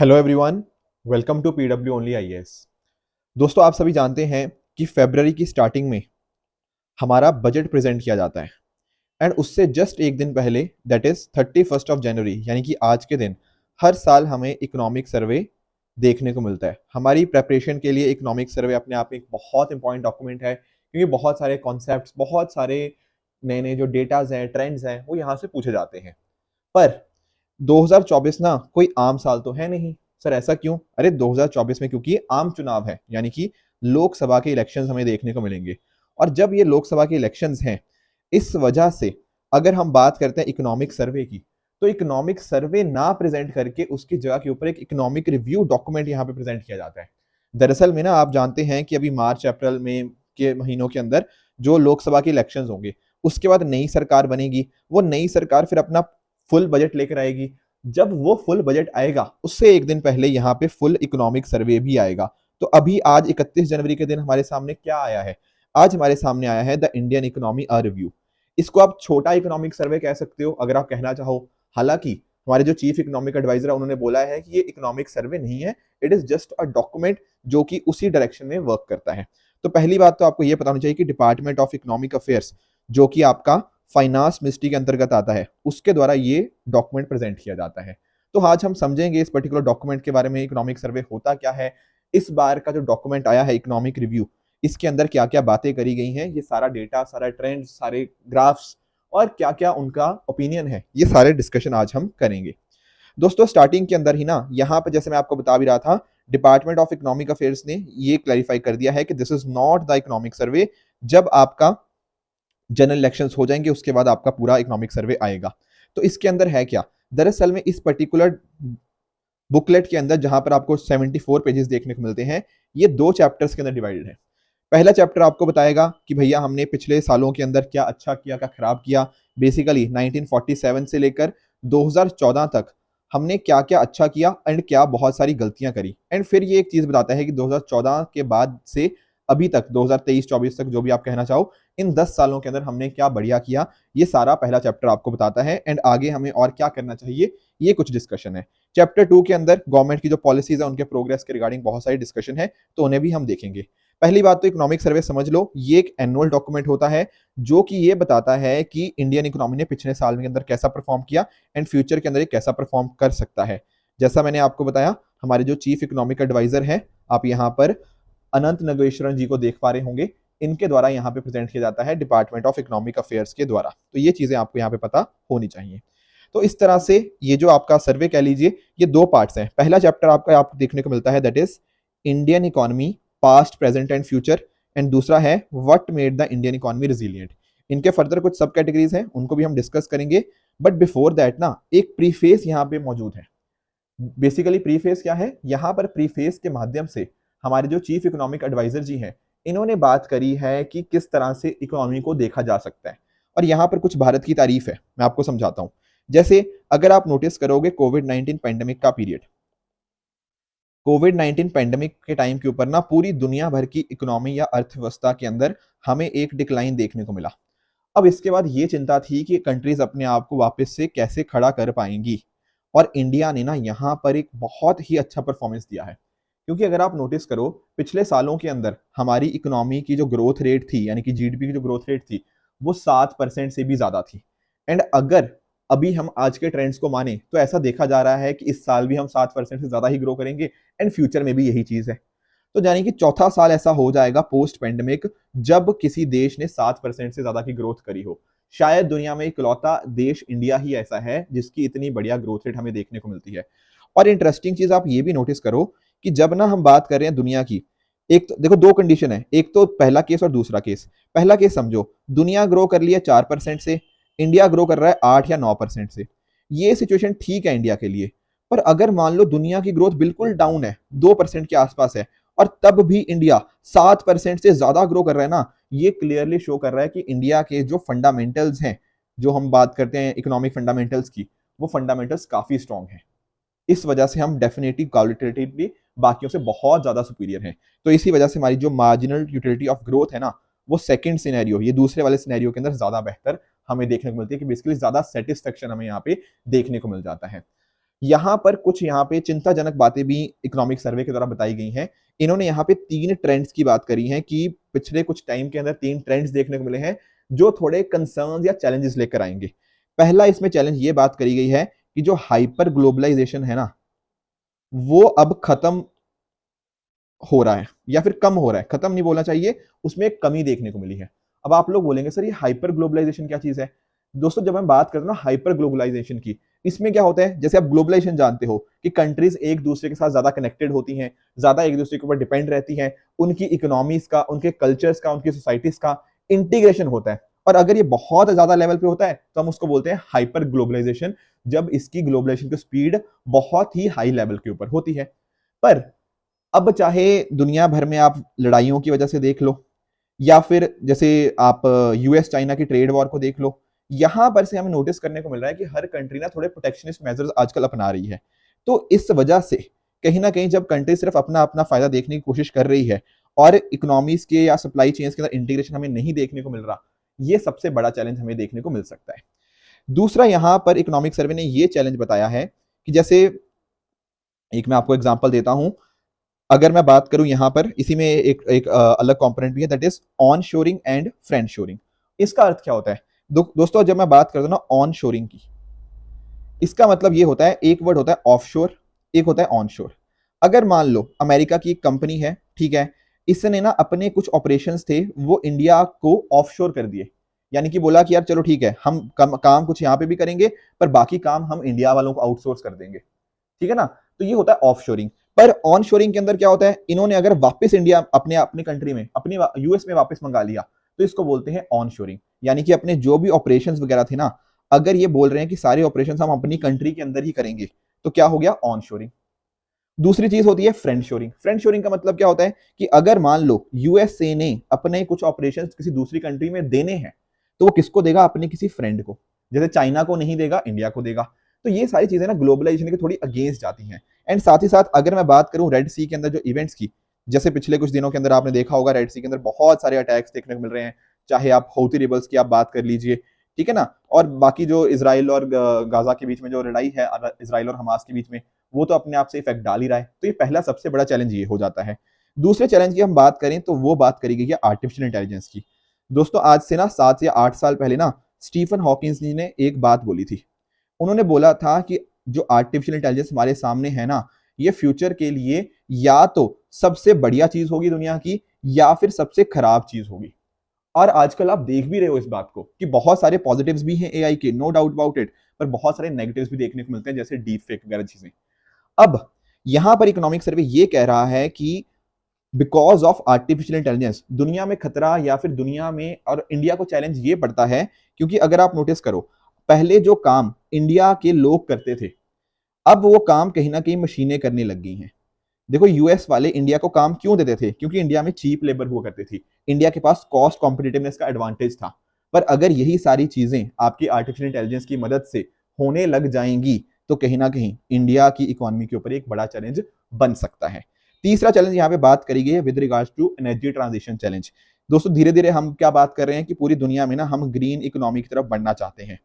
Hello everyone, welcome to PW only IAS. दोस्तों, आप सभी जानते हैं कि फरवरी की स्टार्टिंग में हमारा बजट प्रेजेंट किया जाता है एंड उससे जस्ट एक दिन पहले दैट इज 31 जनवरी यानी कि आज के दिन हर साल हमें इकोनॉमिक सर्वे देखने को मिलता है। हमारी प्रेपरेशन के लिए इकोनॉमिक सर्वे अपने आप में एक बहुत इंपॉर्टेंट डॉक्यूमेंट है, क्योंकि बहुत सारे कॉन्सेप्ट्स, बहुत सारे नए नए जो डेटाज हैं, ट्रेंड्स हैं, वो यहाँ से पूछे जाते हैं। पर 2024 ना कोई आम साल तो है नहीं। सर ऐसा क्यों? अरे 2024 में क्योंकि ये आम चुनाव है, यानी कि लोकसभा के इलेक्शंस हमें देखने को मिलेंगे। और जब ये लोकसभा के इलेक्शंस हैं, इस वजह से अगर हम बात करते हैं इकोनॉमिक सर्वे की, तो इकोनॉमिक सर्वे ना प्रेजेंट करके उसकी जगह के ऊपर एक इकोनॉमिक रिव्यू डॉक्यूमेंट यहाँ पे प्रेजेंट किया जाता है। दरअसल में ना आप जानते हैं कि अभी मार्च अप्रैल में के महीनों के अंदर जो लोकसभा के इलेक्शंस होंगे, उसके बाद नई सरकार बनेगी। वो नई सरकार फिर अपना फुल बजट लेकर आएगी। जब वो फुल बजट आएगा, उससे एक दिन पहले यहाँ पे फुल इकोनॉमिक सर्वे भी आएगा। तो अभी आज 31 जनवरी के दिन हमारे सामने क्या आया है? आज हमारे सामने आया है the Indian economy a review. इसको आप छोटा इकोनॉमिक सर्वे कह सकते हो अगर आप कहना चाहो। हालांकि हमारे जो चीफ इकोनॉमिक एडवाइजर है, उन्होंने बोला है कि ये इकोनॉमिक सर्वे नहीं है, it is just a document जो कि उसी डायरेक्शन में वर्क करता है। तो पहली बात तो आपको ये पता होनी चाहिए कि डिपार्टमेंट ऑफ इकोनॉमिक अफेयर्स, जो कि आपका फाइनेंस मिनिस्ट्री के अंतर्गत आता है, उसके द्वारा ये डॉक्यूमेंट प्रेजेंट किया जाता है। तो आज हम समझेंगे इस पर्टिकुलर डॉक्यूमेंट के बारे में, इकोनॉमिक सर्वे होता क्या है, इस बार का जो डॉक्यूमेंट आया है इकोनॉमिक रिव्यू, इसके अंदर क्या क्या बातें करी गई हैं, ये सारा डेटा, सारा ट्रेंड, सारे ग्राफ्स और क्या क्या उनका ओपिनियन है, ये सारे डिस्कशन आज हम करेंगे। दोस्तों, स्टार्टिंग के अंदर ही ना यहाँ पे जैसे मैं आपको बता भी रहा था, डिपार्टमेंट ऑफ इकोनॉमिक अफेयर्स ने ये क्लैरिफाई कर दिया है कि this is not the economic survey. जब आपका जनरल इलेक्शंस हो जाएंगे, उसके बाद आपका पूरा इकोनॉमिक सर्वे आएगा। तो इसके अंदर है क्या? दरअसल में इस पर्टिकुलर बुकलेट के अंदर जहां पर आपको 74 पेजेस देखने को मिलते हैं, ये दो चैप्टर्स के अंदर डिवाइडेड है। पहला चैप्टर आपको बताएगा कि भैया हमने पिछले सालों के अंदर क्या अच्छा किया, क्या खराब किया। बेसिकली 1947 से लेकर 2014 तक हमने क्या क्या अच्छा किया एंड क्या बहुत सारी गलतियां करी। एंड फिर ये एक चीज बताता है कि 2014 के बाद से अभी तक 2023-24 तक, जो भी आप कहना चाहो, इन 10 सालों के अंदर हमने क्या बढ़िया किया, ये सारा पहला चैप्टर आपको बताता है। एंड आगे हमें और क्या करना चाहिए, ये कुछ डिस्कशन है। चैप्टर 2 के अंदर गवर्नमेंट की जो पॉलिसीज है, उनके प्रोग्रेस के रिगार्डिंग बहुत सारी डिस्कशन है, तो उन्हें भी हम देखेंगे। पहली बात तो इकोनॉमिक सर्वे समझ लो, ये एक एनुअल डॉक्यूमेंट होता है जो कि ये बताता है कि इंडियन इकोनॉमी ने पिछले साल के अंदर कैसा परफॉर्म किया एंड फ्यूचर के अंदर ये कैसा परफॉर्म कर सकता है। जैसा मैंने आपको बताया, हमारे जो चीफ इकोनॉमिक एडवाइजर हैं, आप यहाँ पर अनंत नगेश्वरन जी को देख पा रहे होंगे, इनके द्वारा यहाँ पे प्रेजेंट किया जाता है डिपार्टमेंट ऑफ इकोनॉमिक अफेयर्स के द्वारा। तो ये चीजें आपको यहाँ पे पता होनी चाहिए। तो इस तरह से ये जो आपका सर्वे कह लीजिए, ये दो पार्ट्स हैं। पहला चैप्टर आपका आपको देखने को मिलता है, that is Indian economy past, present and future. And दूसरा है what made the Indian economy resilient. इनके फर्दर कुछ सब कैटेगरीज हैं, उनको भी हम डिस्कस करेंगे। बट बिफोर दैट ना, एक प्रीफेस यहाँ पे मौजूद है। बेसिकली प्रीफेस क्या है? यहाँ पर प्रीफेस के माध्यम से हमारे जो चीफ इकोनॉमिक एडवाइजर जी हैं, इन्होंने बात करी है कि किस तरह से इकोनॉमी को देखा जा सकता है। और यहाँ पर कुछ भारत की तारीफ है, मैं आपको समझाता हूँ। जैसे अगर आप नोटिस करोगे, कोविड-19 पैंडेमिक का पीरियड, कोविड-19 पैंडेमिक के टाइम के ऊपर ना पूरी दुनिया भर की इकोनॉमी या अर्थव्यवस्था के अंदर हमें एक डिक्लाइन देखने को मिला। अब इसके बाद ये चिंता थी कि कंट्रीज अपने आप को वापस से कैसे खड़ा कर पाएंगी। और इंडिया ने ना यहाँ पर एक बहुत ही अच्छा परफॉर्मेंस दिया है। क्योंकि अगर आप नोटिस करो, पिछले सालों के अंदर हमारी इकोनॉमी की जो ग्रोथ रेट थी, यानी कि जीडीपी की जो ग्रोथ रेट थी, वो 7% से भी ज्यादा थी। एंड अगर अभी हम आज के ट्रेंड्स को माने, तो ऐसा देखा जा रहा है कि इस साल भी हम 7% से ज्यादा ही ग्रो करेंगे एंड फ्यूचर में भी यही चीज है। तो यानी कि चौथा साल ऐसा हो जाएगा पोस्ट पेंडेमिक, जब किसी देश ने 7% से ज्यादा की ग्रोथ करी हो। शायद दुनिया में इकलौता देश इंडिया ही ऐसा है जिसकी इतनी बढ़िया ग्रोथ रेट हमें देखने को मिलती है। और इंटरेस्टिंग चीज आप ये भी नोटिस करो कि जब ना हम बात कर रहे हैं दुनिया की, एक तो देखो दो कंडीशन है, एक तो पहला केस और दूसरा केस। पहला केस समझो, दुनिया ग्रो कर लिया 4% से, इंडिया ग्रो कर रहा है 8 या 9% से। ये सिचुएशन ठीक है इंडिया के लिए। पर अगर मान लो दुनिया की ग्रोथ बिल्कुल डाउन है, 2% के आसपास है, और तब भी इंडिया 7% से ज्यादा ग्रो कर रहा है ना, ये क्लियरली शो कर रहा है कि इंडिया के जो फंडामेंटल्स हैं, जो हम बात करते हैं इकोनॉमिक फंडामेंटल्स की, वो फंडामेंटल्स काफी स्ट्रांग हैं। इस वजह से हम डेफिनेटली क्वालिटेटिवली बाकियों से बहुत ज्यादा सुपीरियर हैं। तो इसी वजह से हमारी जो मार्जिनल यूटिलिटी ऑफ ग्रोथ है ना, वो सेकंड सिनेरियो, ये दूसरे वाले सिनेरियो के अंदर ज्यादा बेहतर हमें देखने को मिलती है, कि बेसिकली ज्यादा सेटिस्फेक्शन हमें यहाँ पे देखने को मिल जाता है। यहाँ पर कुछ यहाँ पे चिंताजनक बातें भी इकोनॉमिक सर्वे के द्वारा बताई गई हैं। इन्होंने यहाँ पे 3 ट्रेंड्स की बात करी है कि पिछले कुछ टाइम के अंदर 3 ट्रेंड्स देखने को मिले हैं जो थोड़े कंसर्न्स या चैलेंजेस लेकर आएंगे। पहला इसमें चैलेंज ये बात करी गई है कि जो हाइपर ग्लोबलाइजेशन है ना, वो अब खत्म हो रहा है या फिर कम हो रहा है, खत्म नहीं बोलना चाहिए, उसमें एक कमी देखने को मिली है। अब आप लोग बोलेंगे सर ये हाइपर ग्लोबलाइजेशन क्या चीज है? दोस्तों जब हम बात करते हैं ना हाइपर ग्लोबलाइजेशन की, इसमें क्या होता है, जैसे आप ग्लोबलाइजेशन जानते हो कि कंट्रीज एक दूसरे के साथ ज्यादा कनेक्टेड होती हैं, ज्यादा एक दूसरे के ऊपर डिपेंड रहती हैं, उनकी इकोनॉमीज का, उनके कल्चर्स का, उनकी सोसाइटीज का इंटीग्रेशन होता है। और अगर ये बहुत ज्यादा लेवल पे होता है तो हम उसको बोलते हैं हाइपर ग्लोबलाइजेशन, जब इसकी ग्लोबलाइजेशन की स्पीड बहुत ही हाई लेवल के ऊपर होती है। पर अब चाहे दुनिया भर में आप लड़ाइयों की वजह से देख लो, या फिर जैसे आप यूएस चाइना की ट्रेड वॉर को देख लो, यहां पर से हमें नोटिस करने को मिल रहा है कि हर कंट्री ना थोड़े प्रोटेक्शनिस्ट मेजर्स आजकल अपना रही है। तो इस वजह से कहीं ना कहीं जब कंट्री सिर्फ अपना अपना फायदा देखने की कोशिश कर रही है और इकोनॉमीज के या सप्लाई चेन्स के अंदर इंटीग्रेशन हमें नहीं देखने को मिल रहा, ये सबसे बड़ा चैलेंज हमें देखने को मिल सकता है। दूसरा, यहां पर इकोनॉमिक सर्वे ने ये चैलेंज बताया है कि जैसे एक मैं आपको एग्जांपल देता हूं, अगर मैं बात करूं यहां पर इसी में एक अलग कंपोनेंट भी है, that is on shoring and friend shoring. इसका अर्थ क्या होता है? दोस्तों जब मैं बात करता हूं ना ऑन शोरिंग की, इसका मतलब ये होता है, एक वर्ड होता है ऑफ शोर, एक होता है ऑन शोर। अगर मान लो अमेरिका की एक कंपनी है, ठीक है, इसने ना अपने कुछ ऑपरेशंस थे वो इंडिया को ऑफ शोर कर दिए, यानी कि बोला कि यार चलो ठीक है, हम काम कुछ यहाँ पे भी करेंगे पर बाकी काम हम इंडिया वालों को आउटसोर्स कर देंगे, ठीक है ना। तो ये होता है ऑफ शोरिंग। पर ऑन शोरिंग के अंदर क्या होता है, इन्होंने अगर वापस इंडिया अपने अपनी कंट्री में, अपनी यूएस में वापस मंगा लिया, तो इसको बोलते हैं ऑन शोरिंग। यानी कि अपने जो भी ऑपरेशंस वगैरह थे ना, अगर ये बोल रहे हैं कि सारे ऑपरेशंस हम अपनी कंट्री के अंदर ही करेंगे, तो क्या हो गया, ऑन शोरिंग। दूसरी चीज होती है फ्रेंड शोरिंग। फ्रेंड शोरिंग का मतलब क्या होता है कि अगर मान लो यूएसए ने अपने कुछ ऑपरेशंस किसी दूसरी कंट्री में देने हैं, तो वो किसको देगा, अपने किसी फ्रेंड को। जैसे चाइना को नहीं देगा, इंडिया को देगा। तो ये सारी चीजें ना ग्लोबलाइजेशन की थोड़ी अगेंस्ट जाती हैं। एंड साथ ही साथ अगर मैं बात करूं रेड सी के अंदर जो इवेंट्स की, जैसे पिछले कुछ दिनों के अंदर आपने देखा होगा रेड सी के अंदर बहुत सारे अटैक्स देखने को मिल रहे हैं, चाहे आप हौती रिबल्स की आप बात कर लीजिए, ठीक है ना, और बाकी जो इसराइल और गाजा के बीच में जो लड़ाई है, इसराइल और हमास के बीच में, वो तो अपने आप से इफेक्ट डाल ही रहा है। तो ये पहला सबसे बड़ा चैलेंज ये हो जाता है। दूसरे चैलेंज की हम बात करें तो वो बात करी गई है आर्टिफिशियल इंटेलिजेंस की। दोस्तों आज से ना 7 या 8 साल पहले ना स्टीफन हॉकिंस जी ने एक बात बोली थी। उन्होंने बोला था कि जो आर्टिफिशियल इंटेलिजेंस हमारे सामने है ना, ये फ्यूचर के लिए या तो सबसे बढ़िया चीज होगी दुनिया की, या फिर सबसे खराब चीज होगी। और आजकल आप देख भी रहे हो इस बात को कि बहुत सारे पॉजिटिव्स भी हैं एआई के, नो डाउट अबाउट इट, पर बहुत सारे नेगेटिव्स भी देखने को मिलते हैं, जैसे डीप फेक वगैरह चीजें। अब यहां पर इकोनॉमिक सर्वे ये कह रहा है कि बिकॉज ऑफ आर्टिफिशियल इंटेलिजेंस दुनिया में खतरा, या फिर दुनिया में और इंडिया को चैलेंज ये पड़ता है, क्योंकि अगर आप नोटिस करो, पहले जो काम इंडिया के लोग करते थे, अब वो काम कहीं ना कहीं मशीनें करने लग गई हैं। देखो यूएस वाले इंडिया को काम क्यों देते थे, क्योंकि इंडिया में चीप लेबर हुआ करती थी, इंडिया के पास कॉस्ट कॉम्पिटिटिवनेस का एडवांटेज था। पर अगर यही सारी चीजें आपकी आर्टिफिशियल इंटेलिजेंस की मदद से होने लग जाएंगी, तो कहीं ना कहीं इंडिया की इकोनॉमी के ऊपर एक बड़ा चैलेंज बन सकता है। तीसरा चैलेंज यहाँ पे बात करी गई है with regards to energy transition challenge. दोस्तों धीरे धीरे हम क्या बात कर रहे हैं कि पूरी दुनिया में ना हम ग्रीन इकोनॉमी की तरफ बढ़ना चाहते हैं।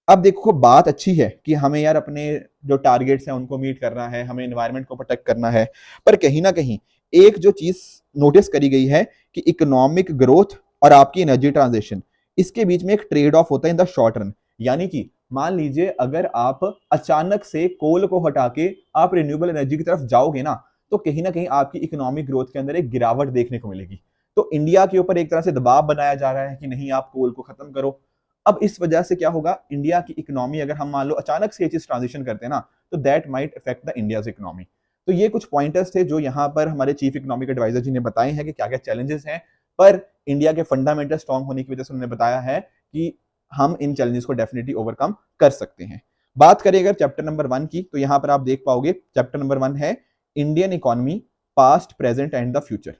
अब देखो बात अच्छी है कि हमें यार अपने जो टारगेट्स हैं उनको मीट करना है, हमें एनवायरनमेंट को प्रोटेक्ट करना है, पर कहीं ना कहीं एक जो चीज नोटिस करी गई है कि इकोनॉमिक ग्रोथ और आपकी एनर्जी ट्रांजिशन, इसके बीच में एक ट्रेड ऑफ होता है इन द शॉर्ट रन। यानी कि मान लीजिए अगर आप अचानक से कोल को हटा के आप रिन्यूएबल एनर्जी की तरफ जाओगे ना, तो कहीं ना कहीं आपकी इकोनॉमिक ग्रोथ के अंदर एक गिरावट देखने को मिलेगी। तो इंडिया के ऊपर एक तरह से दबाव बनाया जा रहा है कि नहीं आप कोल को खत्म करो। अब इस वजह से क्या होगा, इंडिया की इकोनॉमी अगर हम मान लो अचानक से ये चीज ट्रांजिशन करते हैं ना, तो that might affect the India's economy. तो ये कुछ पॉइंटर्स थे जो यहाँ पर हमारे चीफ इकोनॉमिक एडवाइजर जी ने बताए हैं कि क्या क्या चैलेंजेस हैं, पर इंडिया के फंडामेंटल स्ट्रांग होने की वजह से उन्होंने बताया है कि हम इन चैलेंजेस को डेफिनेटली ओवरकम कर सकते हैं। बात करें अगर चैप्टर नंबर 1 की, तो यहाँ पर आप देख पाओगे चैप्टर नंबर 1 है Indian economy, past, present and the future.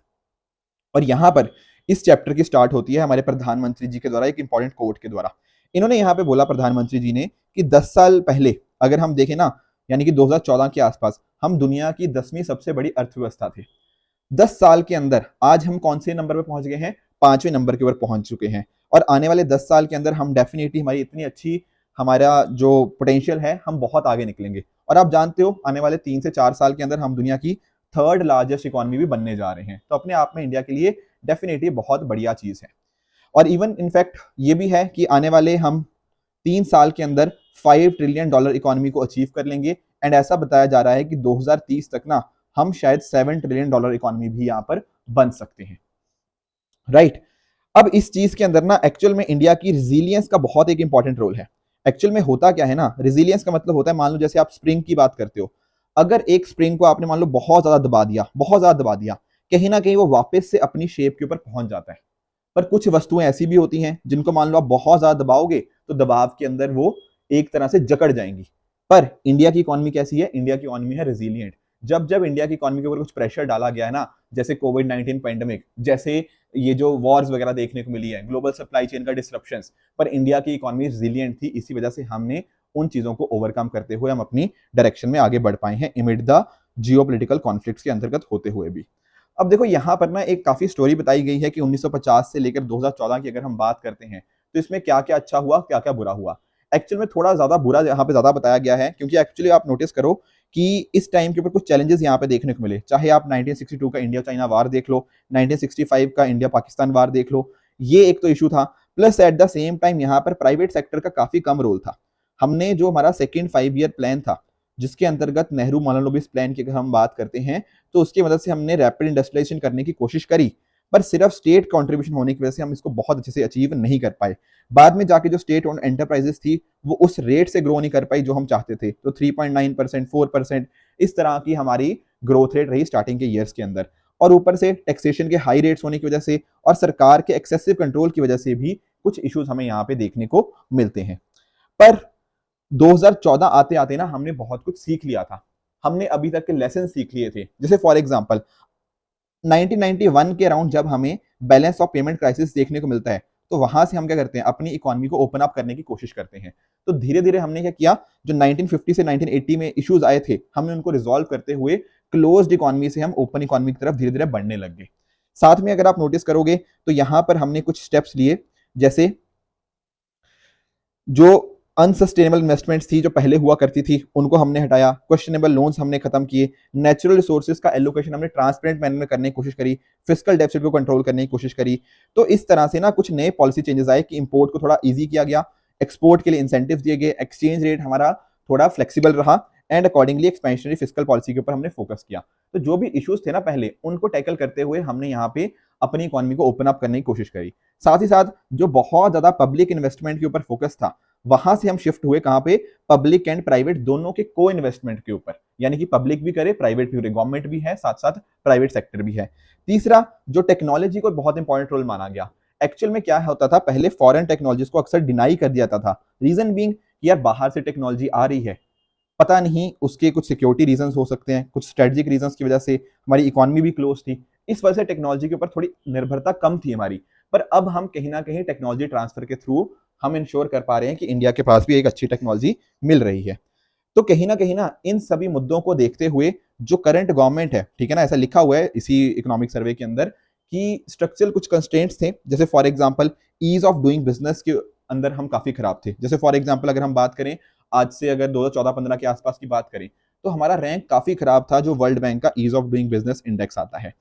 और यहाँ पर इस चैप्टर की स्टार्ट होती है हमारे प्रधानमंत्री जी के द्वारा एक इंपॉर्टेंट कोट के द्वारा। इन्होंने यहाँ पे बोला प्रधानमंत्री जी ने कि 10 साल पहले अगर हम देखें ना, यानी कि 2014 के आसपास, हम दुनिया की 10वीं सबसे बड़ी अर्थव्यवस्था थे। 10 साल के अंदर आज हम कौन से नंबर पे पहुंच गए हैं, 5वें नंबर के ऊपर पहुंच चुके हैं। और आने वाले 10 साल के अंदर हम डेफिनेटली, हमारी इतनी अच्छी, हमारा जो पोटेंशियल है, हम बहुत आगे निकलेंगे। और आप जानते हो आने वाले 3 से 4 साल के अंदर हम दुनिया की थर्ड लार्जेस्ट इकोनॉमी भी बनने जा रहे हैं। तो अपने आप में इंडिया के लिए डेफिनेटली बहुत बढ़िया चीज है। और इवन इनफैक्ट ये भी है कि आने वाले हम 3 साल के अंदर $5 ट्रिलियन इकोनॉमी को अचीव कर लेंगे। एंड ऐसा बताया जा रहा है कि 2030 तक ना हम शायद $7 ट्रिलियन इकोनॉमी भी यहाँ पर बन सकते हैं, राइट। अब इस चीज के अंदर ना एक्चुअल में इंडिया की रिजिलियंस का बहुत एक इंपॉर्टेंट रोल है। एक्चुअल में होता क्या है ना, रिजिलियंस का मतलब होता है, मान लो जैसे आप स्प्रिंग की बात करते हो, अगर एक स्प्रिंग को आपने मान लो बहुत ज्यादा दबा दिया, बहुत ज्यादा दबा दिया, कहीं ना कहीं वो वापस से अपनी शेप के ऊपर पहुंच जाता है। पर कुछ वस्तुएं ऐसी भी होती हैं जिनको मान लो आप बहुत ज्यादा दबाओगे तो दबाव के अंदर वो एक तरह से जकड़ जाएंगी। पर इंडिया की इकोनॉमी कैसी है, इंडिया की इकोनॉमी है रेजिलियंट। जब जब इंडिया की इकोनॉमी के ऊपर कुछ प्रेशर डाला गया है ना, जैसे कोविड-19 पैंडेमिक, जैसे ये जो वॉर्स वगैरह देखने को मिली है, ग्लोबल सप्लाई चेन का डिसरप्शंस, पर इंडिया की इकोनॉमी रिजिलियंट थी। इसी वजह से हमने उन चीजों को ओवरकम करते हुए हम अपनी डायरेक्शन में आगे बढ़ पाए हैं इमिड द जियोपॉलिटिकल कॉन्फ्लिक्ट्स के अंतर्गत होते हुए भी। अब देखो यहाँ पर ना एक काफी स्टोरी बताई गई है कि 1950 से लेकर 2014 की अगर हम बात करते हैं तो इसमें क्या क्या अच्छा हुआ, क्या क्या बुरा हुआ। एक्चुअल में थोड़ा ज्यादा बुरा यहाँ पे ज्यादा बताया गया है, क्योंकि एक्चुअली आप नोटिस करो कि इस टाइम के ऊपर कुछ चैलेंजेस यहाँ पे देखने को मिले। चाहे आप 1962 का इंडिया चाइना वार देख लो, 1965 का इंडिया पाकिस्तान वार देख लो, ये एक तो इशू था। Plus at the same time यहाँ पर प्राइवेट सेक्टर का काफी कम रोल था। हमने जो हमारा सेकेंड 5 ईयर प्लान था, जिसके अंतर्गत नेहरू मोनोलोबिस प्लान की अगर हम बात करते हैं, तो उसकी मदद से हमने रैपिड इंडस्ट्रियलाइजेशन करने की कोशिश करी, पर सिर्फ स्टेट कंट्रीब्यूशन होने की वजह से हम इसको बहुत अच्छे से अचीव नहीं कर पाए। बाद में जाके जो स्टेट ओन्ड एंटरप्राइजेस थी वो उस रेट से ग्रो नहीं कर पाई जो हम चाहते थे। तो 3.9%, 4% इस तरह की हमारी ग्रोथ रेट रही स्टार्टिंग के ईयर्स के अंदर। और ऊपर से टैक्सेशन के हाई रेट्स होने की वजह से और सरकार के एक्सेसिव कंट्रोल की वजह से भी कुछ इश्यूज हमें यहाँ पे देखने को मिलते हैं। पर 2014 आते आते ना हमने बहुत कुछ सीख लिया था। हमने अभी तक के लेसन सीख लिए थे। जैसे फॉर एग्जांपल 1991 के अराउंड जब हमें बैलेंस ऑफ पेमेंट क्राइसिस देखने को मिलता है, तो वहां से हम क्या करते हैं, अपनी इकोनॉमी को ओपन अप करने की कोशिश करते हैं। तो धीरे धीरे हमने क्या किया, जो 1950 से 1980 में इश्यूज आए थे हमने उनको रिजॉल्व करते हुए क्लोज्ड इकोनॉमी से हम ओपन इकोनॉमी की तरफ धीरे धीरे बढ़ने लग गए। साथ में अगर आप नोटिस करोगे तो यहां पर हमने कुछ स्टेप्स लिए, जैसे जो अनसस्टेनेबल इन्वेस्टमेंट्स थी जो पहले हुआ करती थी उनको हमने हटाया, क्वेश्चनेबल लोन्स हमने खत्म किए, नेचुरल रिसोर्सेज का एलोकेशन हमने ट्रांसपेरेंट मैनर में करने की कोशिश करी, फिस्कल डेफिसिट को कंट्रोल करने की कोशिश करी। तो इस तरह से ना कुछ नए पॉलिसी चेंजेस आए कि इंपोर्ट को थोड़ा इजी किया गया, एक्सपोर्ट के लिए इंसेंटिव दिए गए, एक्सचेंज रेट हमारा थोड़ा फ्लेक्सिबल रहा and accordingly expansionary fiscal policy के ऊपर हमने फोकस किया। तो जो भी इश्यूज थे ना पहले उनको टैकल करते हुए हमने यहाँ पे अपनी इकोनॉमी को ओपन अप करने की कोशिश करी। साथ ही साथ जो बहुत ज्यादा पब्लिक इन्वेस्टमेंट के ऊपर फोकस था, वहां से हम शिफ्ट हुए कहां पे, पब्लिक एंड प्राइवेट दोनों के को इन्वेस्टमेंट के ऊपर, यानी कि पब्लिक भी करे प्राइवेट भी करे, गवर्नमेंट भी है साथ साथ प्राइवेट सेक्टर भी है। तीसरा, जो टेक्नोलॉजी को बहुत इंपॉर्टेंट रोल माना गया। एक्चुअल में क्या होता था, पहले फॉरेन टेक्नोलॉजीज को अक्सर डिनाई कर दिया जाता था, रीजन बीइंग यार बाहर से टेक्नोलॉजी आ रही है, पता नहीं उसके कुछ सिक्योरिटी रीजंस हो सकते हैं, कुछ स्ट्रेटेजिक रीजंस की वजह से हमारी इकोनॉमी भी क्लोज थी, इस वजह से टेक्नोलॉजी के ऊपर थोड़ी निर्भरता कम थी हमारी। पर अब हम कहीं ना कहीं टेक्नोलॉजी ट्रांसफर के थ्रू हम इंश्योर कर पा रहे हैं कि इंडिया के पास भी एक अच्छी टेक्नोलॉजी मिल रही है। तो कहीं ना इन सभी मुद्दों को देखते हुए जो करंट गवर्नमेंट है, ठीक है ना, ऐसा लिखा हुआ है इसी इकोनॉमिक सर्वे के अंदर कि स्ट्रक्चरल कुछ कंस्ट्रेंट्स थे, जैसे for example ease of doing business के अंदर हम काफी खराब थे। जैसे फॉर एग्जांपल अगर हम बात करें आज से अगर 2014-15 के आसपास की बात करें तो हमारा रैंक काफी खराब था, जो वर्ल्ड बैंक का ease of doing business index आता है।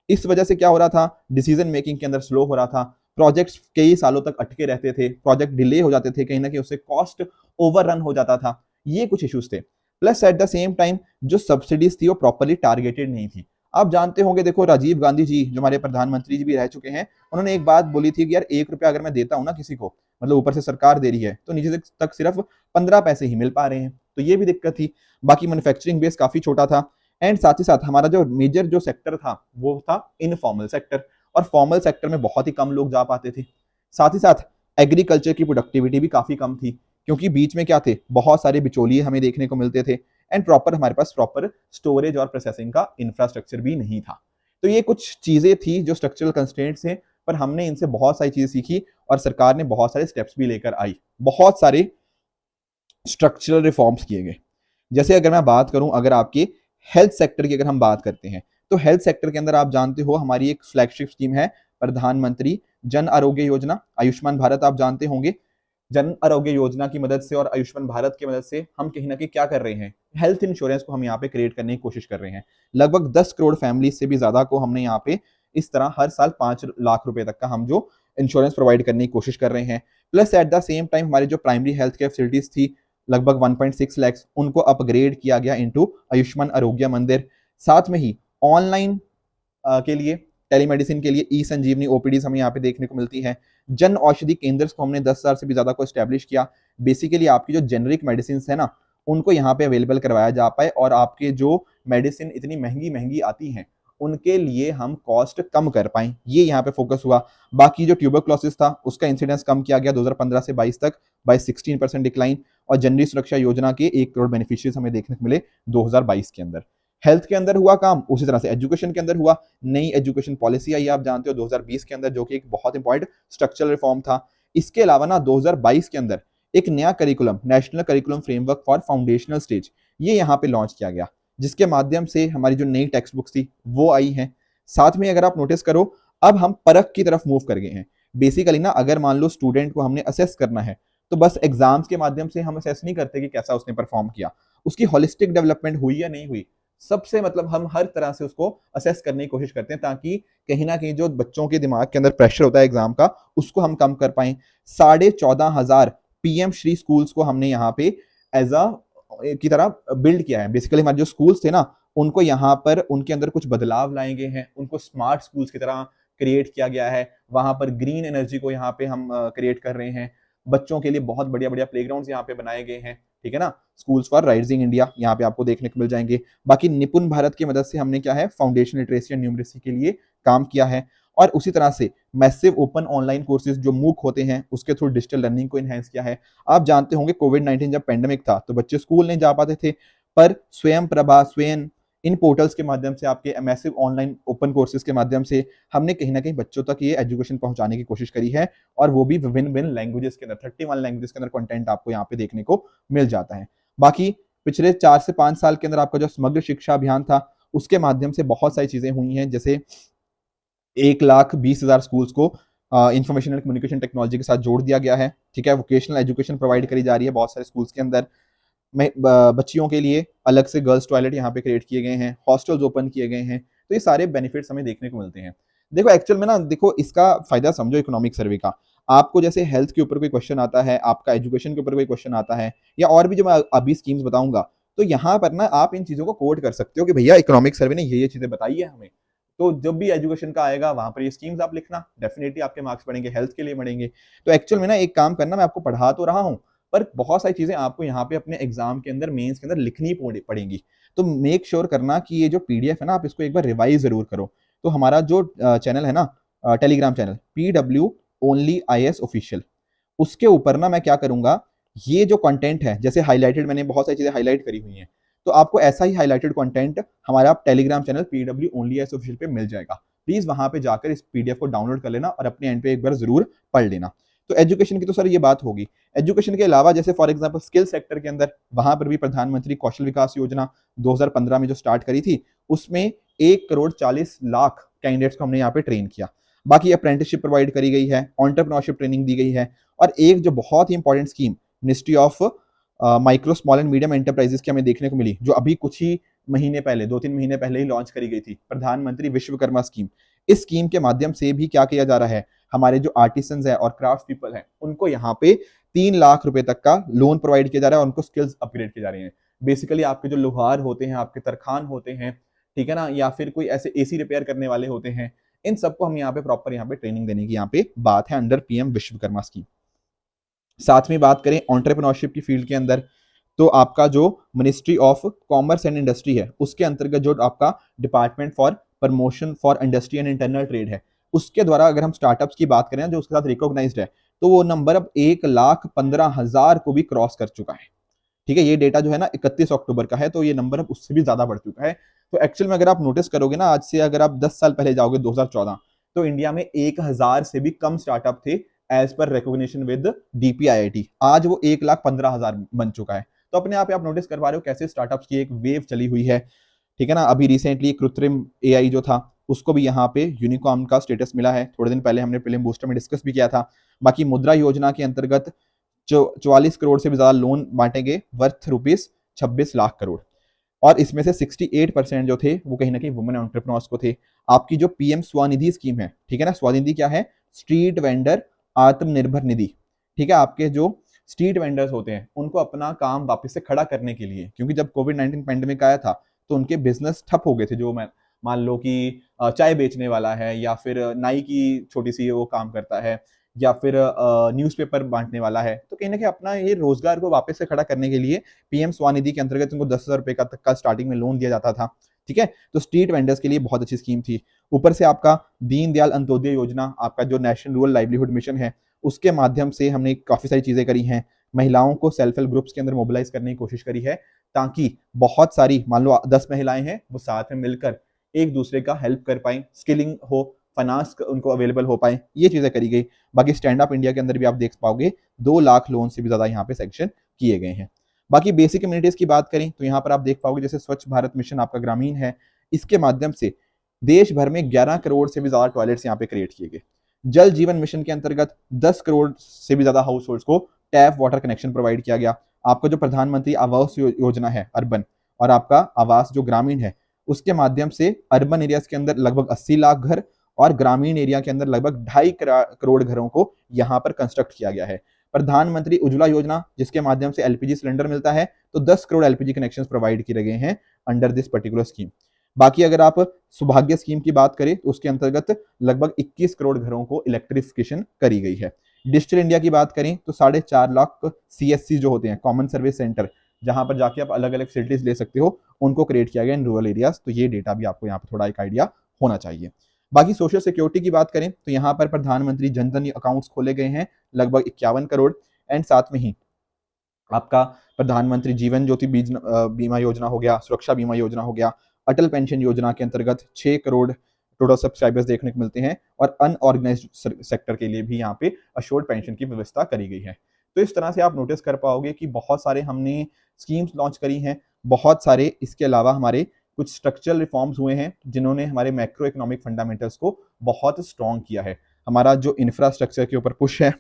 इस वजह से क्या हो रहा था, डिसीजन मेकिंग के अंदर स्लो हो रहा था, प्रोजेक्ट्स कई सालों तक अटके रहते थे, प्रोजेक्ट डिले हो जाते थे, कहीं ना कहीं उससे कॉस्ट ओवर रन हो जाता था, ये कुछ इश्यूज थे। Plus at the same time जो सब्सिडीज थी वो प्रॉपरली टारगेटेड नहीं थी। आप जानते होंगे, देखो राजीव गांधी जी जो हमारे प्रधानमंत्री जी भी रह चुके हैं, उन्होंने एक बात बोली थी कि यार 1 रुपया अगर मैं देता हूं ना किसी को, मतलब ऊपर से सरकार दे रही है, तो नीचे तक सिर्फ 15 पैसे ही मिल पा रहे हैं। तो ये भी दिक्कत थी। बाकी मैन्युफैक्चरिंग बेस काफी छोटा था एंड साथ ही साथ हमारा जो मेजर जो सेक्टर था वो था इनफॉर्मल सेक्टर, और फॉर्मल सेक्टर में बहुत ही कम लोग जा पाते थे। साथ ही साथ एग्रीकल्चर की प्रोडक्टिविटी भी काफी कम थी, क्योंकि बीच में क्या थे, बहुत सारे बिचौलिए हमें देखने को मिलते थे एंड प्रॉपर हमारे पास प्रॉपर स्टोरेज और प्रोसेसिंग का इंफ्रास्ट्रक्चर भी नहीं था। तो ये कुछ चीजें थी जो स्ट्रक्चरल कंस्ट्रेंट्स हैं, पर हमने इनसे बहुत सारी चीजें सीखी और सरकार ने बहुत सारे स्टेप्स भी लेकर आई, बहुत सारे स्ट्रक्चरल रिफॉर्म्स किए गए। जैसे अगर मैं बात करूं, अगर आपके हेल्थ सेक्टर की अगर हम बात करते हैं, तो हेल्थ सेक्टर के अंदर आप जानते हो हमारी एक फ्लैगशिप स्कीम है प्रधानमंत्री जन आरोग्य योजना, आयुष्मान भारत आप जानते होंगे। जन आरोग्य योजना की मदद से और आयुष्मान भारत की मदद से हम कहीं ना कहीं क्या कर रहे हैं, हेल्थ इंश्योरेंस को हम यहाँ पे क्रिएट करने की कोशिश कर रहे हैं। लगभग 10 करोड़ फैमिली से भी ज्यादा को हमने यहाँ पे इस तरह हर साल 5 लाख रुपए तक का हम जो इंश्योरेंस प्रोवाइड करने की कोशिश कर रहे हैं। Plus at the same time हमारी जो प्राइमरी हेल्थ केयर फैसिलिटीज थी लगभग 1.6 लाख, उनको अपग्रेड किया गया इनटू आयुष्मान आरोग्य मंदिर। साथ में ही ऑनलाइन के लिए, टेलीमेडिसिन के लिए ई संजीवनी ओपीडीज हमें यहाँ पे देखने को मिलती है। जन औषधि केंद्र को हमने 10,000 से भी ज्यादा को स्टैब्लिश किया। बेसिकली आपकी जो जेनरिक मेडिसिन है ना, उनको यहाँ पे अवेलेबल करवाया जा पाए और आपके जो मेडिसिन इतनी महंगी महंगी आती हैं उनके लिए हम कॉस्ट कम कर पाए, ये यहाँ पे फोकस हुआ। बाकी जो ट्यूबरक्लोसिस था उसका इंसिडेंस कम किया गया 2015 से 22 तक बाय 16% डिक्लाइन। और जनरल सुरक्षा योजना के 1 करोड़ बेनिफिशियरीज हमें देखने को मिले 2022 के अंदर। हेल्थ के अंदर हुआ काम, उसी तरह से एजुकेशन के अंदर हुआ। नई एजुकेशन पॉलिसी आई, आप जानते हो 2020 के अंदर, जो कि एक बहुत इंपॉर्टेंट स्ट्रक्चरल रिफॉर्म था। इसके अलावा ना 2022 के अंदर एक नया curriculum, national curriculum framework for foundational stage, ये यहाँ पे लॉन्च किया गया, जिसके माध्यम से हमारी जो नई टेक्स्ट बुक्स थी वो आई हैं। साथ में अगर आप नोटिस करो, अब हम परख की तरफ मूव कर गए हैं। बेसिकली ना अगर मान लो स्टूडेंट को हमने असेस करना है तो बस एग्जाम्स के माध्यम से हम असेस नहीं करते कि कैसा उसने परफॉर्म किया, उसकी होलिस्टिक डेवलपमेंट हुई या नहीं हुई। सबसे मतलब हम हर तरह से उसको असेस करने की कोशिश करते हैं ताकि कहीं ना कहीं जो बच्चों के दिमाग के अंदर प्रेशर होता है एग्जाम का, उसको हम कम कर पाए। 14,500 पीएम श्री स्कूल्स को हमने यहाँ पे एज अ की तरह बिल्ड किया है। बेसिकली हमारे जो स्कूल्स थे ना, उनको यहाँ पर उनके अंदर कुछ बदलाव लाए गए हैं, उनको स्मार्ट स्कूल्स की तरह क्रिएट किया गया है। वहां पर ग्रीन एनर्जी को यहाँ पे हम क्रिएट कर रहे हैं। बच्चों के लिए बहुत बढ़िया बढ़िया प्लेग्राउंड्स यहाँ पे बनाए गए हैं, ठीक है ना। स्कूल्स फॉर राइजिंग इंडिया यहाँ पे आपको देखने को मिल जाएंगे। बाकी निपुण भारत की मदद से हमने क्या है, फाउंडेशन लिटरेसी एंड न्यूमरेसी के लिए काम किया है। और उसी तरह से मैसिव ओपन ऑनलाइन कोर्सेज जो मूक होते हैं उसके थ्रू डिजिटल लर्निंग को इनहेंस किया है। आप जानते होंगे कोविड-19 जब पेंडेमिक था तो बच्चे स्कूल नहीं जा पाते थे, पर स्वयं प्रभा, स्वयं, इन पोर्टल्स के माध्यम से, आपके मैसिव ऑनलाइन ओपन कोर्सेज के माध्यम से हमने कहीं ना कहीं बच्चों तक ये एजुकेशन पहुंचाने की कोशिश करी है। और वो भी विभिन्न विभिन्न लैंग्वेजेस के अंदर, 31 लैंग्वेजेस के अंदर कंटेंट आपको यहाँ पे देखने को मिल जाता है। बाकी पिछले 4 से 5 साल के अंदर आपका जो समग्र शिक्षा अभियान था उसके माध्यम से बहुत सारी चीजें हुई हैं, जैसे 1,20,000 स्कूल्स को इंफॉर्मेशन एंड कम्युनिकेशन टेक्नोलॉजी के साथ जोड़ दिया गया है, ठीक है। वोकेशनल एजुकेशन प्रोवाइड करी जा रही है बहुत सारे स्कूल्स के अंदर। बच्चियों के लिए अलग से गर्ल्स टॉयलेट यहाँ पे क्रिएट किए गए हैं, हॉस्टल्स ओपन किए गए हैं। तो ये सारे बेनिफिट्स हमें देखने को मिलते हैं। देखो एक्चुअल में ना, देखो इसका फायदा समझो इकोनॉमिक सर्वे का। आपको जैसे हेल्थ के ऊपर कोई क्वेश्चन आता है, आपका एजुकेशन के ऊपर कोई क्वेश्चन आता है, या और भी जो मैं अभी स्कीम्स बताऊंगा, तो यहाँ पर ना आप इन चीजों को कोड कर सकते हो कि भैया इकोनॉमिक सर्वे ने ये चीजें बताई है हमें। तो जब भी एजुकेशन का आएगा वहां पर ये स्कीम्स आप लिखना, डेफिनेटली आपके मार्क्स बढ़ेंगे, हेल्थ के लिए बढ़ेंगे। तो एक्चुअल में ना एक काम करना, मैं आपको पढ़ा तो रहा हूँ पर बहुत सारी चीजें आपको यहाँ पे अपने एग्जाम के अंदर, मेंस के अंदर लिखनी पड़ेंगी। तो मेक श्योर करना कि ये जो पीडीएफ है ना, आप इसको एक बार रिवाइज जरूर करो। तो हमारा जो चैनल है ना, telegram channel PW only IAS official, उसके ऊपर ना मैं क्या करूंगा, ये जो कंटेंट है, जैसे हाईलाइटेड, मैंने बहुत सारी चीजें हाईलाइट करी हुई हैं, तो आपको ऐसा ही हाईलाइटेड कंटेंट हमारा telegram channel PW only IAS official पे मिल जाएगा। प्लीज वहां पे जाकर इस पीडीएफ को डाउनलोड कर लेना और अपने एंड पे एक बार जरूर पढ़ लेना। तो एजुकेशन की तो सर ये बात होगी। एजुकेशन के अलावा जैसे फॉर एग्जांपल स्किल सेक्टर के अंदर, वहां पर भी प्रधानमंत्री कौशल विकास योजना 2015 में जो स्टार्ट करी थी, उसमें 1,40,00,000 कैंडिडेट्स को हमने यहाँ पे ट्रेन किया। बाकी अप्रेंटिसशिप प्रोवाइड करी गई है, एंटरप्रेन्योरशिप ट्रेनिंग दी गई है। और एक जो बहुत ही important scheme ministry of micro small and medium enterprises की हमें देखने को मिली, जो अभी कुछ ही महीने पहले, 2-3 महीने पहले ही लॉन्च करी गई थी, प्रधानमंत्री विश्वकर्मा स्कीम। इस स्कीम के माध्यम से भी क्या किया जा रहा है, हमारे जो आर्टिसंस है और क्राफ्ट पीपल है, उनको यहाँ पे 3 लाख रुपए तक का लोन प्रोवाइड किया जा रहा है और उनको स्किल्स अपग्रेड किए जा रहे हैं। बेसिकली आपके जो लोहार होते हैं, आपके तरखान होते हैं, ठीक है ना, या फिर कोई ऐसे एसी रिपेयर करने वाले होते हैं, इन सबको हम यहाँ पे प्रॉपर यहाँ पे ट्रेनिंग देने की यहाँ पे बात है अंडर पीएम विश्वकर्मा स्कीम। साथ में बात करें एंटरप्रेन्योरशिप की फील्ड के अंदर, तो आपका जो ministry of commerce and industry है, उसके अंतर्गत जो आपका department for promotion for industry and internal trade है, उसके द्वारा अगर हम स्टार्टअप्स की बात करें जो उसके साथ रिकॉग्नाइज्ड है, तो वो नंबर अब 1,15,000 को भी क्रॉस कर चुका है। ठीक है, ये डेटा जो है ना 31 अक्टूबर का है, तो ये नंबर अब उससे भी ज्यादा बढ़ चुका है। तो एक्चुअल में अगर आप नोटिस करोगे ना, आज से अगर आप 10 साल पहले जाओगे 2014, तो इंडिया में 1,000 से भी कम स्टार्टअप थे as per recognition with DPIIT. आज वो 1,15,000 बन चुका है। तो अपने आप नोटिस कर पा रहे हो कैसे स्टार्टअप्स की एक वेव चली हुई है, ठीक है ना। अभी रिसेंटली कृत्रिम एआई जो था, उसको भी यहाँ पे यूनिकॉर्न का स्टेटस मिला है, थोड़े दिन पहले हमने प्रीलिम बूस्टर में डिस्कस भी किया था। बाकी मुद्रा योजना के अंतर्गत 44 करोड़ से भी ज़्यादा लोन बांटे गए वर्थ ₹26 लाख करोड़। और इसमें से 68% जो थे वो कहीं ना कहीं वुमेन एंटरप्रेन्योर्स को थे। आपकी जो पीएम स्वनिधि स्कीम है, ठीक है ना, स्वनिधि क्या है? Street vendor Atmanirbhar Nidhi. ठीक है, आपके जो स्ट्रीट वेंडर्स होते हैं उनको अपना काम वापस से खड़ा करने के लिए, क्योंकि जब कोविड-19 पैंडेमिक आया था तो उनके बिजनेस ठप हो गए थे। जो मान लो कि चाय बेचने वाला है, या फिर नाई की छोटी सी वो काम करता है, या फिर न्यूज़पेपर बांटने वाला है, तो कहीं ना कहीं अपना ये रोजगार को वापस से खड़ा करने के लिए पीएम स्वनिधि के अंतर्गत उनको 10,000 रुपए का तक का स्टार्टिंग में लोन दिया जाता था। ठीक है, तो स्ट्रीट वेंडर्स के लिए बहुत अच्छी स्कीम थी। ऊपर से आपका दीनदयाल अंत्योदय योजना, आपका जो नेशनल रूरल लाइवलीहुड मिशन है, उसके माध्यम से हमने काफी सारी चीजें करी हैं। महिलाओं को सेल्फ हेल्प ग्रुप्स के अंदर मोबिलाइज करने की कोशिश करी है, ताकि बहुत सारी, मान लो 10 महिलाएं हैं, वो साथ में मिलकर एक दूसरे का हेल्प कर पाए, स्किलिंग हो, फाइनेंस उनको अवेलेबल हो पाए, ये चीजें करी गई। बाकी स्टैंड अप इंडिया के अंदर भी आप देख पाओगे 2 लाख लोन से भी ज्यादा यहाँ पे सेक्शन किए गए हैं। बाकी बेसिक कम्युनिटीज की बात करें तो यहाँ पर आप देख पाओगे जैसे स्वच्छ भारत मिशन आपका ग्रामीण है, इसके माध्यम से देश भर में 11 करोड़ से भी ज्यादा टॉयलेट्स यहाँ पे क्रिएट किए गए। जल जीवन मिशन के अंतर्गत 10 करोड़ से भी ज्यादा हाउस होल्ड को टैप वाटर कनेक्शन प्रोवाइड किया गया। आपका जो प्रधानमंत्री आवास योजना है अर्बन, और आपका आवास जो ग्रामीण है, उसके माध्यम से अर्बन एरियाज के अंदर लगभग 80 लाख घर और ग्रामीण एरिया के अंदर लगभग 2.5 करोड़ घरों को यहाँ पर कंस्ट्रक्ट किया गया है। प्रधानमंत्री उज्ज्वला योजना, जिसके माध्यम से एलपीजी सिलेंडर मिलता है, तो 10 करोड़ एलपीजी कनेक्शंस प्रोवाइड किए गए हैं अंडर दिस पर्टिकुलर स्कीम। बाकी अगर आप सौभाग्य स्कीम की बात करें तो उसके अंतर्गत लगभग 21 करोड़ घरों को इलेक्ट्रिफिकेशन करी गई है। डिजिटल इंडिया की बात करें तो 4.5 लाख सीएससी जो होते हैं, कॉमन सर्विस सेंटर, जहां पर जाके आप अलग अलग फैसिलिटीज ले सकते हो, उनको क्रिएट किया गया इन रूरल एरियाज। तो ये डेटा भी आपको यहाँ पर थोड़ा एक आइडिया होना चाहिए। बाकी सोशल सिक्योरिटी की बात करें तो यहाँ पर प्रधानमंत्री जनधन अकाउंट्स खोले गए हैं लगभग 51 करोड़। एंड साथ में ही आपका प्रधानमंत्री जीवन ज्योति बीमा योजना हो गया, सुरक्षा बीमा योजना हो गया, अटल पेंशन योजना के अंतर्गत 6 करोड़ टोटल सब्सक्राइबर्स देखने को मिलते हैं, और अनऑर्गेनाइज्ड सेक्टर के लिए भी यहाँ पे अश्योर्ड पेंशन की व्यवस्था करी गई है। तो इस तरह से आप नोटिस कर पाओगे कि बहुत सारे हमने स्कीम्स लॉन्च करी हैं, बहुत सारे इसके अलावा हमारे कुछ स्ट्रक्चरल रिफॉर्म्स हुए हैं जिन्होंने हमारे मैक्रो इकोनॉमिक फंडामेंटल्स को बहुत स्ट्रॉन्ग किया है। हमारा जो इंफ्रास्ट्रक्चर के ऊपर पुश है,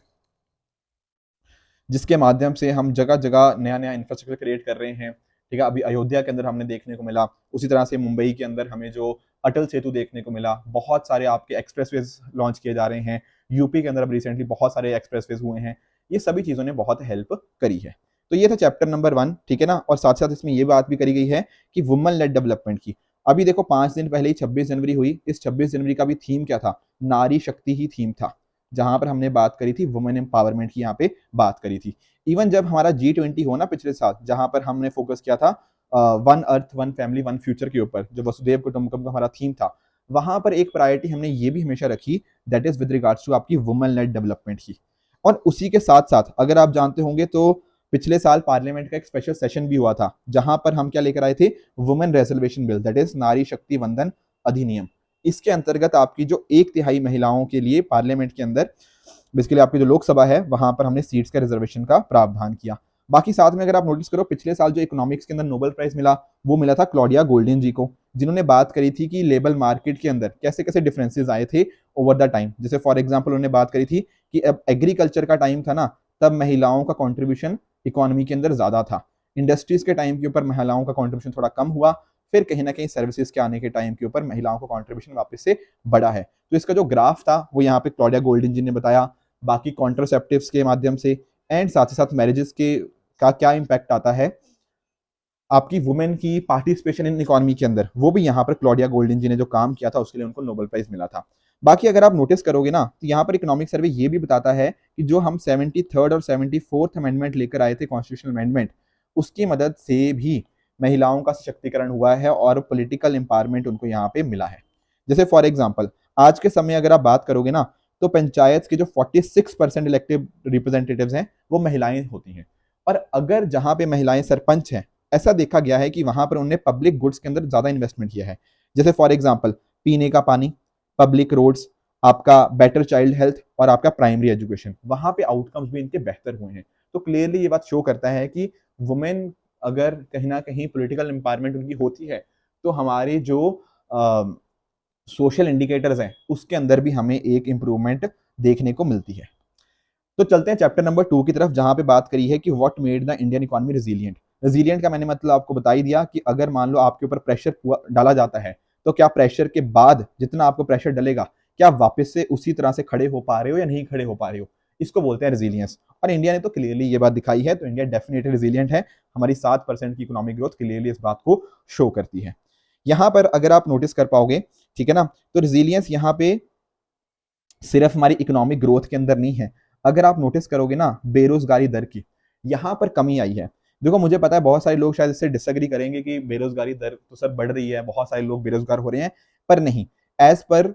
जिसके माध्यम से हम जगह जगह नया नया इंफ्रास्ट्रक्चर क्रिएट कर रहे हैं। ठीक है, अभी अयोध्या के अंदर हमने देखने को मिला, उसी तरह से मुंबई के अंदर हमें जो अटल सेतु देखने को मिला, बहुत सारे आपके एक्सप्रेसवेज लॉन्च किए जा रहे हैं। यूपी के अंदर अब रिसेंटली बहुत सारे एक्सप्रेसवेज हुए हैं। ये सभी चीज़ों ने बहुत हेल्प करी है। तो ये था चैप्टर नंबर 1, ठीक है ना। और साथ साथ इसमें ये बात भी करी गई है कि वुमेन लेड डेवलपमेंट की। अभी देखो 5 दिन पहले ही 26 जनवरी हुई, इस 26 जनवरी का भी थीम क्या था? नारी शक्ति ही थीम था, जहां पर हमने बात करी थी वुमेन एम्पावरमेंट की, यहाँ पे बात करी थी। इवन जब हमारा G20 हो ना पिछले साल, जहां पर हमने फोकस किया था one earth one family one future के ऊपर, जो वसुदेव कुटुंबकम का हमारा थीम था, वहां पर एक प्रायोरिटी हमने ये भी हमेशा रखी, that is with regards to आपकी वुमेन लेड डेवलपमेंट की। और उसी के साथ साथ अगर आप जानते होंगे तो पिछले साल पार्लियामेंट का एक स्पेशल सेशन भी हुआ था, जहां पर हम क्या लेकर आए थे? Women reservation bill, that is नारी शक्ति वंदन अधिनियम। इसके अंतर्गत आपकी जो 1/3 महिलाओं के लिए पार्लियामेंट के अंदर, बेसिकली आपकी जो लोकसभा है, वहां पर हमने सीट्स का रिजर्वेशन का प्रावधान किया। बाकी साथ में अगर आप नोटिस करो, पिछले साल जो इकोनॉमिक्स के अंदर नोबेल प्राइज मिला, वो मिला था क्लॉडिया गोल्डन जी को, जिन्होंने बात करी थी कि लेबर मार्केट के अंदर कैसे कैसे डिफरेंसेस आए थे ओवर द टाइम। जैसे फॉर एग्जांपल उन्होंने बात करी थी कि अब एग्रीकल्चर का टाइम था ना, तब महिलाओं का कॉन्ट्रीब्यूशन इकोनॉमी के अंदर ज्यादा था। इंडस्ट्रीज के टाइम के ऊपर महिलाओं का कॉन्ट्रीब्यूशन थोड़ा कम हुआ, फिर कहीं ना कहीं सर्विसेज के आने के टाइम के ऊपर महिलाओं का कॉन्ट्रीब्यूशन वापस से बढ़ा है। तो इसका जो ग्राफ था वो यहाँ पे क्लॉडिया गोल्डन जी ने बताया। बाकी कॉन्ट्रासेप्टिव्स के माध्यम से एंड साथ ही साथ मैरिजेस के का क्या इम्पैक्ट आता है आपकी वुमेन की पार्टिसिपेशन इन इकोनॉमी के अंदर, वो भी यहाँ पर क्लॉडिया गोल्डन जी ने जो काम किया था उसके लिए उनको नोबेल प्राइज मिला था। बाकी अगर आप नोटिस करोगे ना, तो यहाँ पर इकोनॉमिक सर्वे ये भी बताता है कि जो हम 73rd और 74th अमेंडमेंट लेकर आए थे, कॉन्स्टिट्यूशनल अमेंडमेंट, उसकी मदद से भी महिलाओं का सशक्तिकरण हुआ है और पॉलिटिकल एम्पावरमेंट उनको यहाँ पे मिला है। जैसे फॉर एग्जाम्पल आज के समय अगर आप बात करोगे ना, तो पंचायत के जो 46% इलेक्टिव रिप्रेजेंटेटिव्स हैं वो महिलाएं होती हैं। और अगर जहां पे महिलाएं सरपंच हैं, ऐसा देखा गया है कि वहां पर उन्होंने पब्लिक गुड्स के अंदर ज्यादा इन्वेस्टमेंट किया है। जैसे फॉर एग्जांपल पीने का पानी, पब्लिक रोड्स, आपका बेटर चाइल्ड हेल्थ और आपका प्राइमरी एजुकेशन, वहां पे आउटकम्स भी इनके बेहतर हुए हैं। तो क्लियरली ये बात शो करता है कि वुमेन अगर कहीं ना कहीं पॉलिटिकल एम्पावरमेंट उनकी होती है, तो हमारे जो सोशल इंडिकेटर्स हैं उसके अंदर भी हमें एक इंप्रूवमेंट देखने को मिलती है। तो चलते हैं चैप्टर नंबर 2 की तरफ, जहां पे बात करी है कि what made the Indian economy resilient. Resilient का मैंने मतलब आपको बता ही दिया कि अगर मान लो आपके ऊपर प्रेशर डाला जाता है, तो क्या प्रेशर के बाद जितना आपको प्रेशर डलेगा, क्या आप वापस से उसी तरह से खड़े हो पा रहे हो या नहीं खड़े हो पा रहे हो, इसको बोलते हैं रेजिलियंस। और इंडिया ने तो क्लियरली ये बात दिखाई है, तो इंडिया डेफिनेटली रेजिलियंट है। हमारी 7% की इकोनॉमिक ग्रोथ क्लियरली इस बात को शो करती है। यहां पर अगर आप नोटिस कर पाओगे, ठीक है ना, तो रेजिलियंस यहाँ पे सिर्फ हमारी इकोनॉमिक ग्रोथ के अंदर नहीं है। अगर आप नोटिस करोगे ना, बेरोजगारी दर की यहां पर कमी आई है। देखो मुझे पता है बहुत सारे लोग शायद इससे डिसएग्री करेंगे कि बेरोजगारी दर तो सर बढ़ रही है, बहुत सारे लोग बेरोजगार हो रहे हैं, पर नहीं। एज पर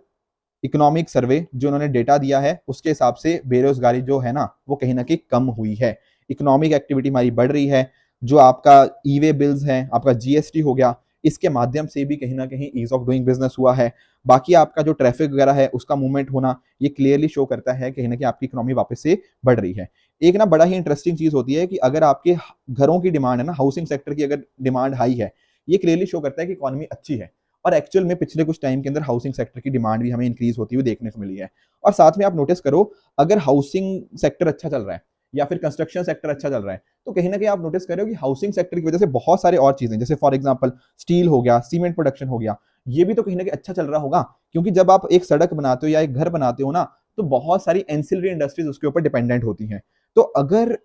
इकोनॉमिक सर्वे जो उन्होंने डेटा दिया है, उसके हिसाब से बेरोजगारी जो है ना, वो कहीं ना कहीं कम हुई है। इकोनॉमिक एक्टिविटी हमारी बढ़ रही है। जो आपका ई वे बिल्स है, आपका जीएसटी हो गया, इसके माध्यम से भी कहीं ना कहीं ईज ऑफ डूइंग बिजनेस हुआ है। बाकी आपका जो ट्रैफिक वगैरह है उसका मूवमेंट होना, ये क्लियरली शो करता है कहीं ना कहीं आपकी इकोनॉमी वापस से बढ़ रही है। एक ना बड़ा ही इंटरेस्टिंग चीज होती है कि अगर आपके घरों की डिमांड है ना, हाउसिंग सेक्टर की अगर डिमांड हाई है, ये क्लियरली शो करता है कि इकोनॉमी अच्छी है। और एक्चुअल में पिछले कुछ टाइम के अंदर हाउसिंग सेक्टर की डिमांड भी हमें इंक्रीज होती हुई देखने को मिली है। और साथ में आप नोटिस करो, अगर हाउसिंग सेक्टर अच्छा चल रहा है या फिर कंस्ट्रक्शन सेक्टर अच्छा चल रहा है, तो कहीं ना कहीं आप नोटिस करो कि हाउसिंग सेक्टर की वजह से बहुत सारे और चीजें, जैसे फॉर एग्जांपल स्टील हो गया, सीमेंट प्रोडक्शन हो गया, ये भी तो कहीं ना कहीं अच्छा चल रहा होगा। क्योंकि जब आप एक सड़क बनाते हो या एक घर बनाते हो ना, तो बहुत सारी एंसिलरी इंडस्ट्रीज उसके ऊपर डिपेंडेंट होती हैं। तो अगर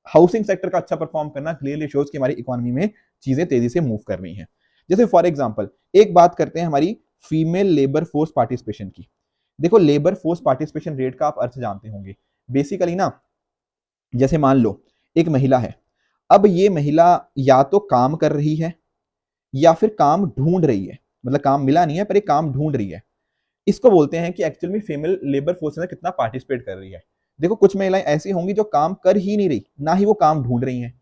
हाउसिंग सेक्टर का अच्छा परफॉर्म करना क्लियरली शोज कि हमारी इकोनॉमी में चीजें तेजी से मूव कर रही हैं। जैसे फॉर एग्जांपल एक बात करते हैं हमारी फीमेल लेबर फोर्स पार्टिसिपेशन की। देखो लेबर फोर्स पार्टिसिपेशन रेट का आप अर्थ जानते होंगे। बेसिकली ना, जैसे मान लो एक महिला है, अब ये महिला या तो काम कर रही है या फिर काम ढूंढ रही है, मतलब काम मिला नहीं है पर एक काम ढूंढ रही है। इसको बोलते हैं कि एक्चुअल में फीमेल लेबर फोर्स में कितना पार्टिसिपेट कर रही है। देखो कुछ महिलाएं ऐसी होंगी जो काम कर ही नहीं रही, ना ही वो काम ढूंढ रही हैं।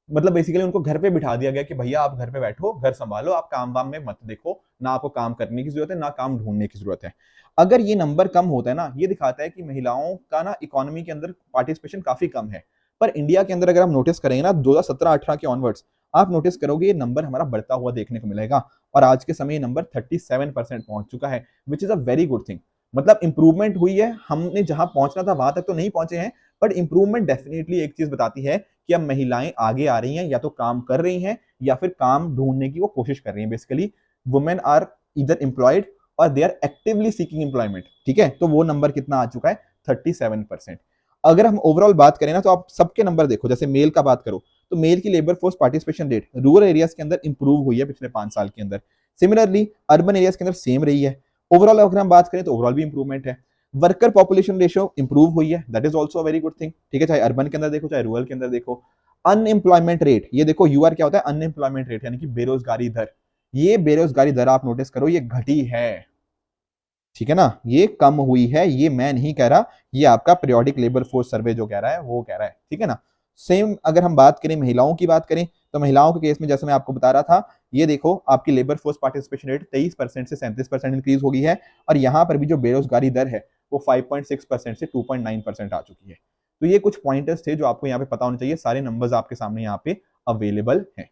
मतलब बेसिकली उनको घर पे बिठा दिया गया कि भैया आप घर पे बैठो, घर संभालो, आप काम वाम में मत देखो, ना आपको काम करने की जरूरत है ना काम ढूंढने की जरूरत है। अगर ये नंबर कम होता है ना, ये दिखाता है कि महिलाओं का ना इकोनॉमी के अंदर पार्टिसिपेशन काफी कम है। पर इंडिया के अंदर अगर हम नोटिस करेंगे ना, 2017-18 के ऑनवर्ड्स, आप नोटिस करोगे ये नंबर हमारा बढ़ता हुआ देखने को मिलेगा। और आज के समय ये नंबर 37% पहुंच चुका है, विच is a very good thing. मतलब इंप्रूवमेंट हुई है, हमने जहां पहुंचना था वहां तक तो नहीं पहुंचे हैं, बट इंप्रूवमेंट डेफिनेटली एक चीज बताती है कि अब महिलाएं आगे आ रही हैं, या तो काम कर रही हैं या फिर काम ढूंढने की वो कोशिश कर रही हैं। बेसिकली वुमेन आर इधर एम्प्लॉयड और they are actively seeking employment. ठीक है, तो वो नंबर कितना आ चुका है, 37%। अगर हम ओवरऑल बात करें ना, तो आप सबके नंबर देखो, जैसे मेल का बात करो, तो मेल की labour force participation rate rural areas के अंदर इंप्रूव हुई है पिछले 5 साल के अंदर। सिमिलरली अर्बन एरियाज के अंदर सेम रही है। ओवरऑल अगर हम बात करें तो ओवरऑल भी इंप्रूवमेंट है। वर्कर पॉपुलेशन रेशियो इंप्रूव हुई है, that is also very good thing. ठीक है, चाहे अर्बन के अंदर देखो चाहे रूरल के अंदर देखो। अनएम्प्लॉयमेंट रेट, ये देखो यूआर क्या होता है, अनएम्प्लॉयमेंट रेट यानी कि बेरोजगारी दर। ये बेरोजगारी दर आप नोटिस करो, ये घटी है। ठीक है ना, ये कम हुई है, ये मैं नहीं कह रहा, ये आपका पीरियोडिक लेबर फोर्स सर्वे जो कह रहा है वो कह रहा है। ठीक है ना। सेम अगर हम बात करें महिलाओं की बात करें, तो महिलाओं के केस में जैसे मैं आपको बता रहा था, ये देखो आपकी लेबर फोर्स पार्टिसिपेशन रेट 23% से 37% इंक्रीज हो गई है। और यहां पर भी जो बेरोजगारी दर है वो 5.6% से 2.9% आ चुकी है। तो ये कुछ पॉइंटर्स थे जो आपको यहाँ पे पता होने चाहिए। सारे नंबर्स आपके सामने यहाँ पे अवेलेबल हैं।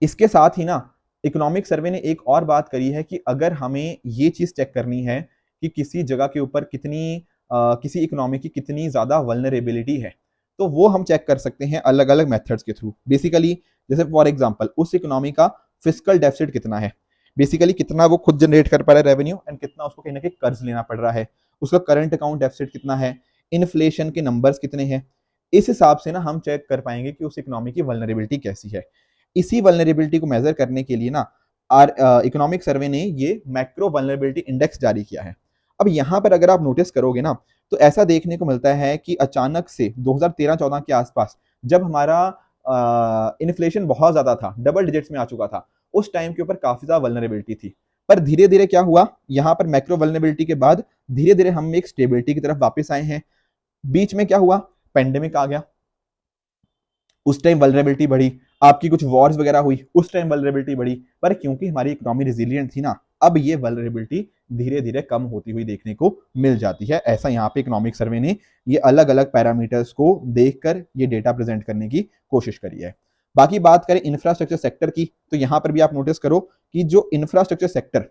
इसके साथ ही ना, इकोनॉमिक सर्वे ने एक और बात करी है कि अगर हमें ये चीज चेक करनी है कि किसी जगह के ऊपर कितनी किसी इकोनॉमी की कितनी ज्यादा वल्नरेबिलिटी है, तो वो हम चेक कर सकते हैं अलग अलग मेथड्स के थ्रू। बेसिकली जैसे फॉर एग्जांपल उस इकोनॉमी का फिस्कल डेफिसिट कितना है, बेसिकली कितना वो खुद जनरेट कर पा रहा है रेवेन्यू, एंड कितना उसको कहीं ना कहीं कर्ज लेना पड़ रहा है, उसका करंट अकाउंट डेफिसिट कितना है, इन्फ्लेशन के नंबर्स कितने हैं। इस हिसाब से ना हम चेक कर पाएंगे कि उस इकोनॉमी की वल्नरेबिलिटी कैसी है। इसी वल्नरेबिलिटी को मेजर करने के लिए ना इकोनॉमिक सर्वे ने ये मैक्रो वल्नरेबिलिटी इंडेक्स जारी किया है। अब यहाँ पर अगर आप नोटिस करोगे ना, तो ऐसा देखने को मिलता है कि अचानक से 2013-14 के आसपास जब हमारा इन्फ्लेशन बहुत ज्यादा था, डबल डिजिट्स में आ चुका था, उस टाइम के ऊपर काफी ज्यादा वल्नरेबिलिटी थी। पर धीरे धीरे क्या हुआ, यहाँ पर मैक्रो वल्नरेबिलिटी के बाद धीरे धीरे हम एक स्टेबिलिटी की तरफ वापस आए हैं। बीच में क्या हुआ, पेंडेमिक आ गया, उस टाइम वल्नरेबिलिटी बढ़ी। आपकी कुछ वॉर्स वगैरह हुई, उस टाइम वल्नरेबिलिटी बढ़ी। पर क्योंकि हमारी इकोनॉमी रेजिलिएंट थी ना, अब ये वल्नरेबिलिटी धीरे धीरे कम होती हुई देखने को मिल जाती है। ऐसा यहाँ पे इकोनॉमिक सर्वे ने ये अलग अलग पैरामीटर्स को देखकर ये डेटा प्रेजेंट करने की कोशिश करी है। बाकी बात करें इंफ्रास्ट्रक्चर सेक्टर की, तो यहां पर भी आप नोटिस करो कि जो इंफ्रास्ट्रक्चर सेक्टर,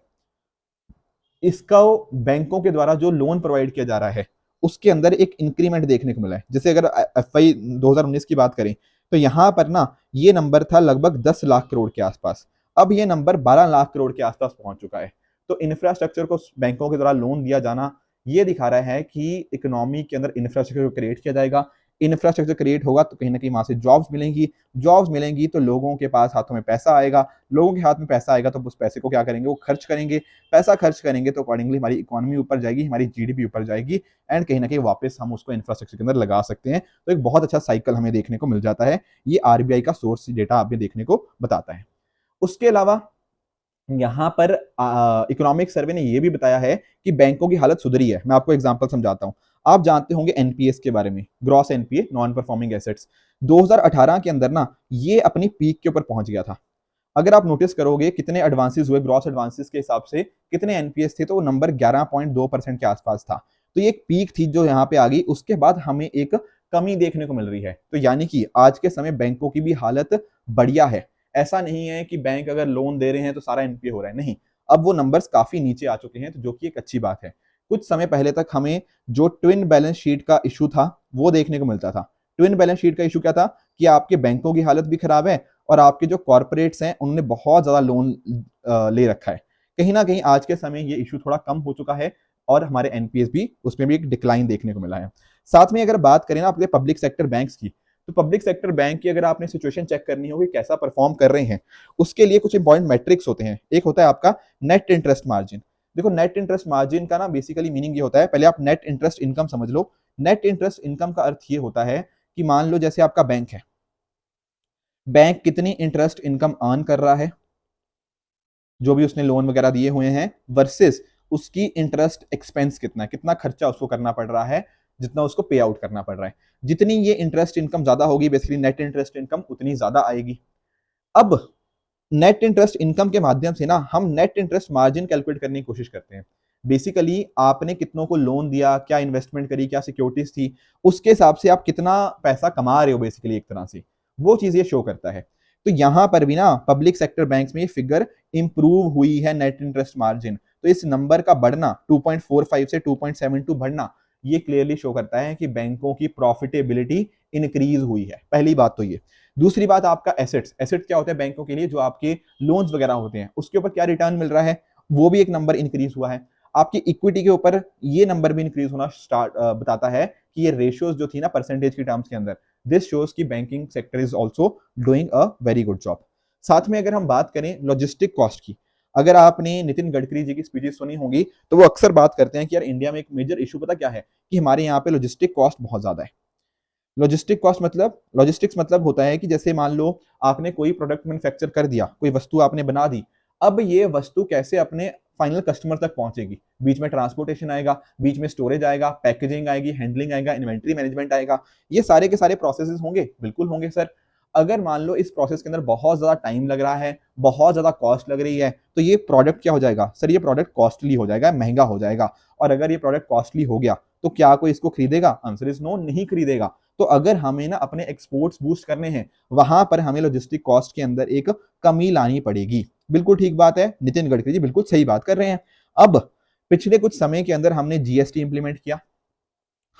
इसका बैंकों के द्वारा जो लोन प्रोवाइड किया जा रहा है, उसके अंदर एक इंक्रीमेंट देखने को मिला है। जैसे अगर FY 2019 की बात करें तो यहाँ पर ना ये नंबर था लगभग 10 लाख करोड़ के आसपास, अब ये नंबर 12 लाख करोड़ के आसपास पहुंच चुका है। तो इंफ्रास्ट्रक्चर को बैंकों के द्वारा लोन दिया जाना ये दिखा रहा है कि इकोनॉमी के अंदर इंफ्रास्ट्रक्चर को क्रिएट किया जाएगा। इंफ्रास्ट्रक्चर क्रिएट होगा तो कहीं ना कहीं वहां से जॉब्स मिलेंगी तो लोगों के पास हाथों में पैसा आएगा, लोगों के हाथ में पैसा आएगा तो उस पैसे को क्या करेंगे, वो खर्च करेंगे, पैसा खर्च करेंगे तो अकॉर्डिंगली हमारी इकोनॉमी ऊपर जाएगी, हमारी GDP ऊपर जाएगी एंड कहीं ना कहीं वापस हम उसको इंफ्रास्ट्रक्चर के अंदर लगा सकते हैं। तो एक बहुत अच्छा साइकिल हमें देखने को मिल जाता है, ये RBI का सोर्स डेटा हमें देखने को बताता है। उसके अलावा यहाँ पर इकोनॉमिक सर्वे ने यह भी बताया है कि बैंकों की हालत सुधरी है। मैं आपको एग्जांपल समझाता हूं। आप जानते होंगे NPS के बारे में, gross NPA, non performing assets. 2018 के अंदर ना ये अपनी पीक के ऊपर पहुंच गया था। अगर आप नोटिस करोगे कितने एडवांसेस हुए ग्रॉस एडवांसेस के हिसाब से, कितने NPS थे, तो वो नंबर 11.2% के आसपास था। तो ये एक पीक थी जो यहाँ पे आ गई, उसके बाद हमें एक कमी देखने को मिल रही है। तो यानी कि आज के समय बैंकों की भी हालत बढ़िया है। ऐसा नहीं है कि बैंक अगर लोन दे रहे हैं तो सारा NPA हो रहा है, नहीं, अब वो नंबर्स काफी नीचे आ चुके हैं, तो जो कि एक अच्छी बात है। कुछ समय पहले तक हमें जो ट्विन बैलेंस शीट का इशू था वो देखने को मिलता था। ट्विन बैलेंस शीट का इशू क्या था कि आपके बैंकों की हालत भी खराब है और आपके जो कॉर्पोरेट्स हैं उन्होंने बहुत ज्यादा लोन ले रखा है। कहीं ना कहीं आज के समय ये इशू थोड़ा कम हो चुका है और हमारे NPS भी, उसमें भी एक डिक्लाइन देखने को मिला है। साथ में अगर बात करें ना आपके पब्लिक सेक्टर बैंक्स की, तो पब्लिक सेक्टर बैंक की अगर आपने सिचुएशन चेक करनी होगी कैसा परफॉर्म कर रहे हैं, उसके लिए कुछ इंपॉर्टेंट मैट्रिक्स होते हैं। एक होता है आपका नेट इंटरेस्ट मार्जिन। देखो नेट इंटरेस्ट मार्जिन का ना बेसिकली मीनिंग ये होता है, पहले आप नेट इंटरेस्ट इनकम समझ लो। नेट इंटरेस्ट इनकम का अर्थ ये होता है कि मान लो जैसे आपका बैंक है, बैंक कितनी इंटरेस्ट इनकम अर्न कर रहा है जो भी उसने लोन वगैरह दिए हुए हैं, वर्सेस उसकी इंटरेस्ट एक्सपेंस कितना है, कितना खर्चा उसको करना पड़ रहा है, जितना उसको पे आउट करना पड़ रहा है। जितनी ये इंटरेस्ट इनकम ज्यादा होगी, बेसिकली नेट इंटरेस्ट इनकम उतनी ज्यादा आएगी। अब नेट इंटरेस्ट इनकम के माध्यम से ना हम नेट इंटरेस्ट मार्जिन कैलकुलेट करने की कोशिश करते हैं। बेसिकली आपने कितनों को लोन दिया, क्या इन्वेस्टमेंट करी, क्या सिक्योरिटीज थी, उसके हिसाब से आप कितना पैसा कमा रहे हो, बेसिकली एक तरह से वो चीज ये शो करता है। तो यहां पर भी ना पब्लिक सेक्टर बैंक्स में ये फिगर इंप्रूव हुई है, नेट इंटरेस्ट मार्जिन। तो इस नंबर का बढ़ना 2.45 से 2.72 बढ़ना, ये क्लियरली शो करता है कि बैंकों की प्रॉफिटेबिलिटी इंक्रीज हुई है। पहली बात तो ये। दूसरी बात आपका एसेट्स। एसेट क्या होता है बैंकों के लिए, जो आपके लोन्स वगैरह होते हैं उसके ऊपर क्या रिटर्न मिल रहा है, वो भी एक नंबर इंक्रीज हुआ है। आपकी इक्विटी के ऊपर ये नंबर भी इंक्रीज होना स्टार्ट बताता है कि ये रेशियोज जो थी ना परसेंटेज की टर्म्स के अंदर, दिस शोज की banking sector is also doing a very good job. साथ में अगर हम बात करें लॉजिस्टिक कॉस्ट की, अगर आपने नितिन गडकरी जी की स्पीचेस सुनी होंगी तो वो अक्सर बात करते हैं कि यार इंडिया में एक मेजर इशू पता क्या है, कि हमारे यहाँ पे लॉजिस्टिक कॉस्ट बहुत ज्यादा है। लॉजिस्टिक कॉस्ट मतलब, लॉजिस्टिक्स मतलब होता है कि जैसे मान लो आपने कोई प्रोडक्ट मैन्युफैक्चर कर दिया, कोई वस्तु आपने बना दी, अब ये वस्तु कैसे अपने फाइनल कस्टमर तक पहुंचेगी, बीच में ट्रांसपोर्टेशन आएगा, बीच में स्टोरेज आएगा, पैकेजिंग आएगी, हैंडलिंग आएगा, इन्वेंट्री मैनेजमेंट आएगा, ये सारे के सारे प्रोसेसेस होंगे, बिल्कुल होंगे सर। अगर मान लो इस प्रोसेस के अंदर बहुत ज्यादा टाइम लग रहा है, बहुत ज्यादा कॉस्ट लग रही है, तो ये प्रोडक्ट क्या हो जाएगा सर, ये प्रोडक्ट कॉस्टली हो जाएगा, महंगा हो जाएगा। और अगर ये प्रोडक्ट कॉस्टली हो गया तो क्या कोई इसको खरीदेगा, आंसर इज नो, नहीं खरीदेगा। तो अगर हमें ना अपने एक्सपोर्ट्स बूस्ट करने हैं, वहां पर हमें लॉजिस्टिक कॉस्ट के अंदर एक कमी लानी पड़ेगी। बिल्कुल ठीक बात है, नितिन गडकरी जी बिल्कुल सही बात कर रहे हैं। अब पिछले कुछ समय के अंदर हमने GST इंप्लीमेंट किया,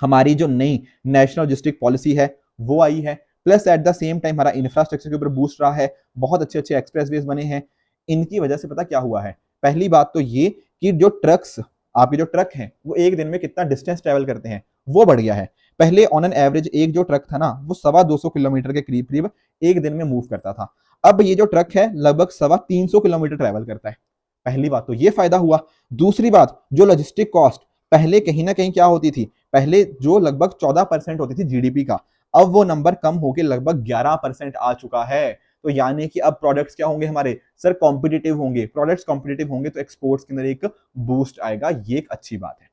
हमारी जो नई नेशनल लॉजिस्टिक पॉलिसी है वो आई है, plus at the same time हमारा इंफ्रास्ट्रक्चर के ऊपर बूस्ट रहा है, बहुत अच्छे अच्छे एक्सप्रेसवेज बने हैं। इनकी वजह से पता क्या हुआ है, पहली बात तो ये कि जो ट्रक्स, आपके जो ट्रक हैं वो एक दिन में कितना डिस्टेंस ट्रेवल करते हैं वो बढ़ गया है। पहले ऑन एन एवरेज एक जो ट्रक था ना वो 250 किलोमीटर के करीब करीब एक दिन में मूव करता था, अब ये जो ट्रक है लगभग 350 किलोमीटर ट्रेवल करता है। पहली बात तो ये फायदा हुआ। दूसरी बात, जो लॉजिस्टिक कॉस्ट पहले कहीं ना कहीं क्या होती थी, पहले जो लगभग 14% होती थी GDP का, अब वो नंबर कम होकर लगभग 11% आ चुका है। तो यानी कि अब प्रोडक्ट्स क्या होंगे हमारे सर, कॉम्पिटिटिव होंगे, प्रोडक्ट्स कॉम्पिटिटिव होंगे तो एक्सपोर्ट्स के अंदर एक बूस्ट आएगा, ये एक अच्छी बात है।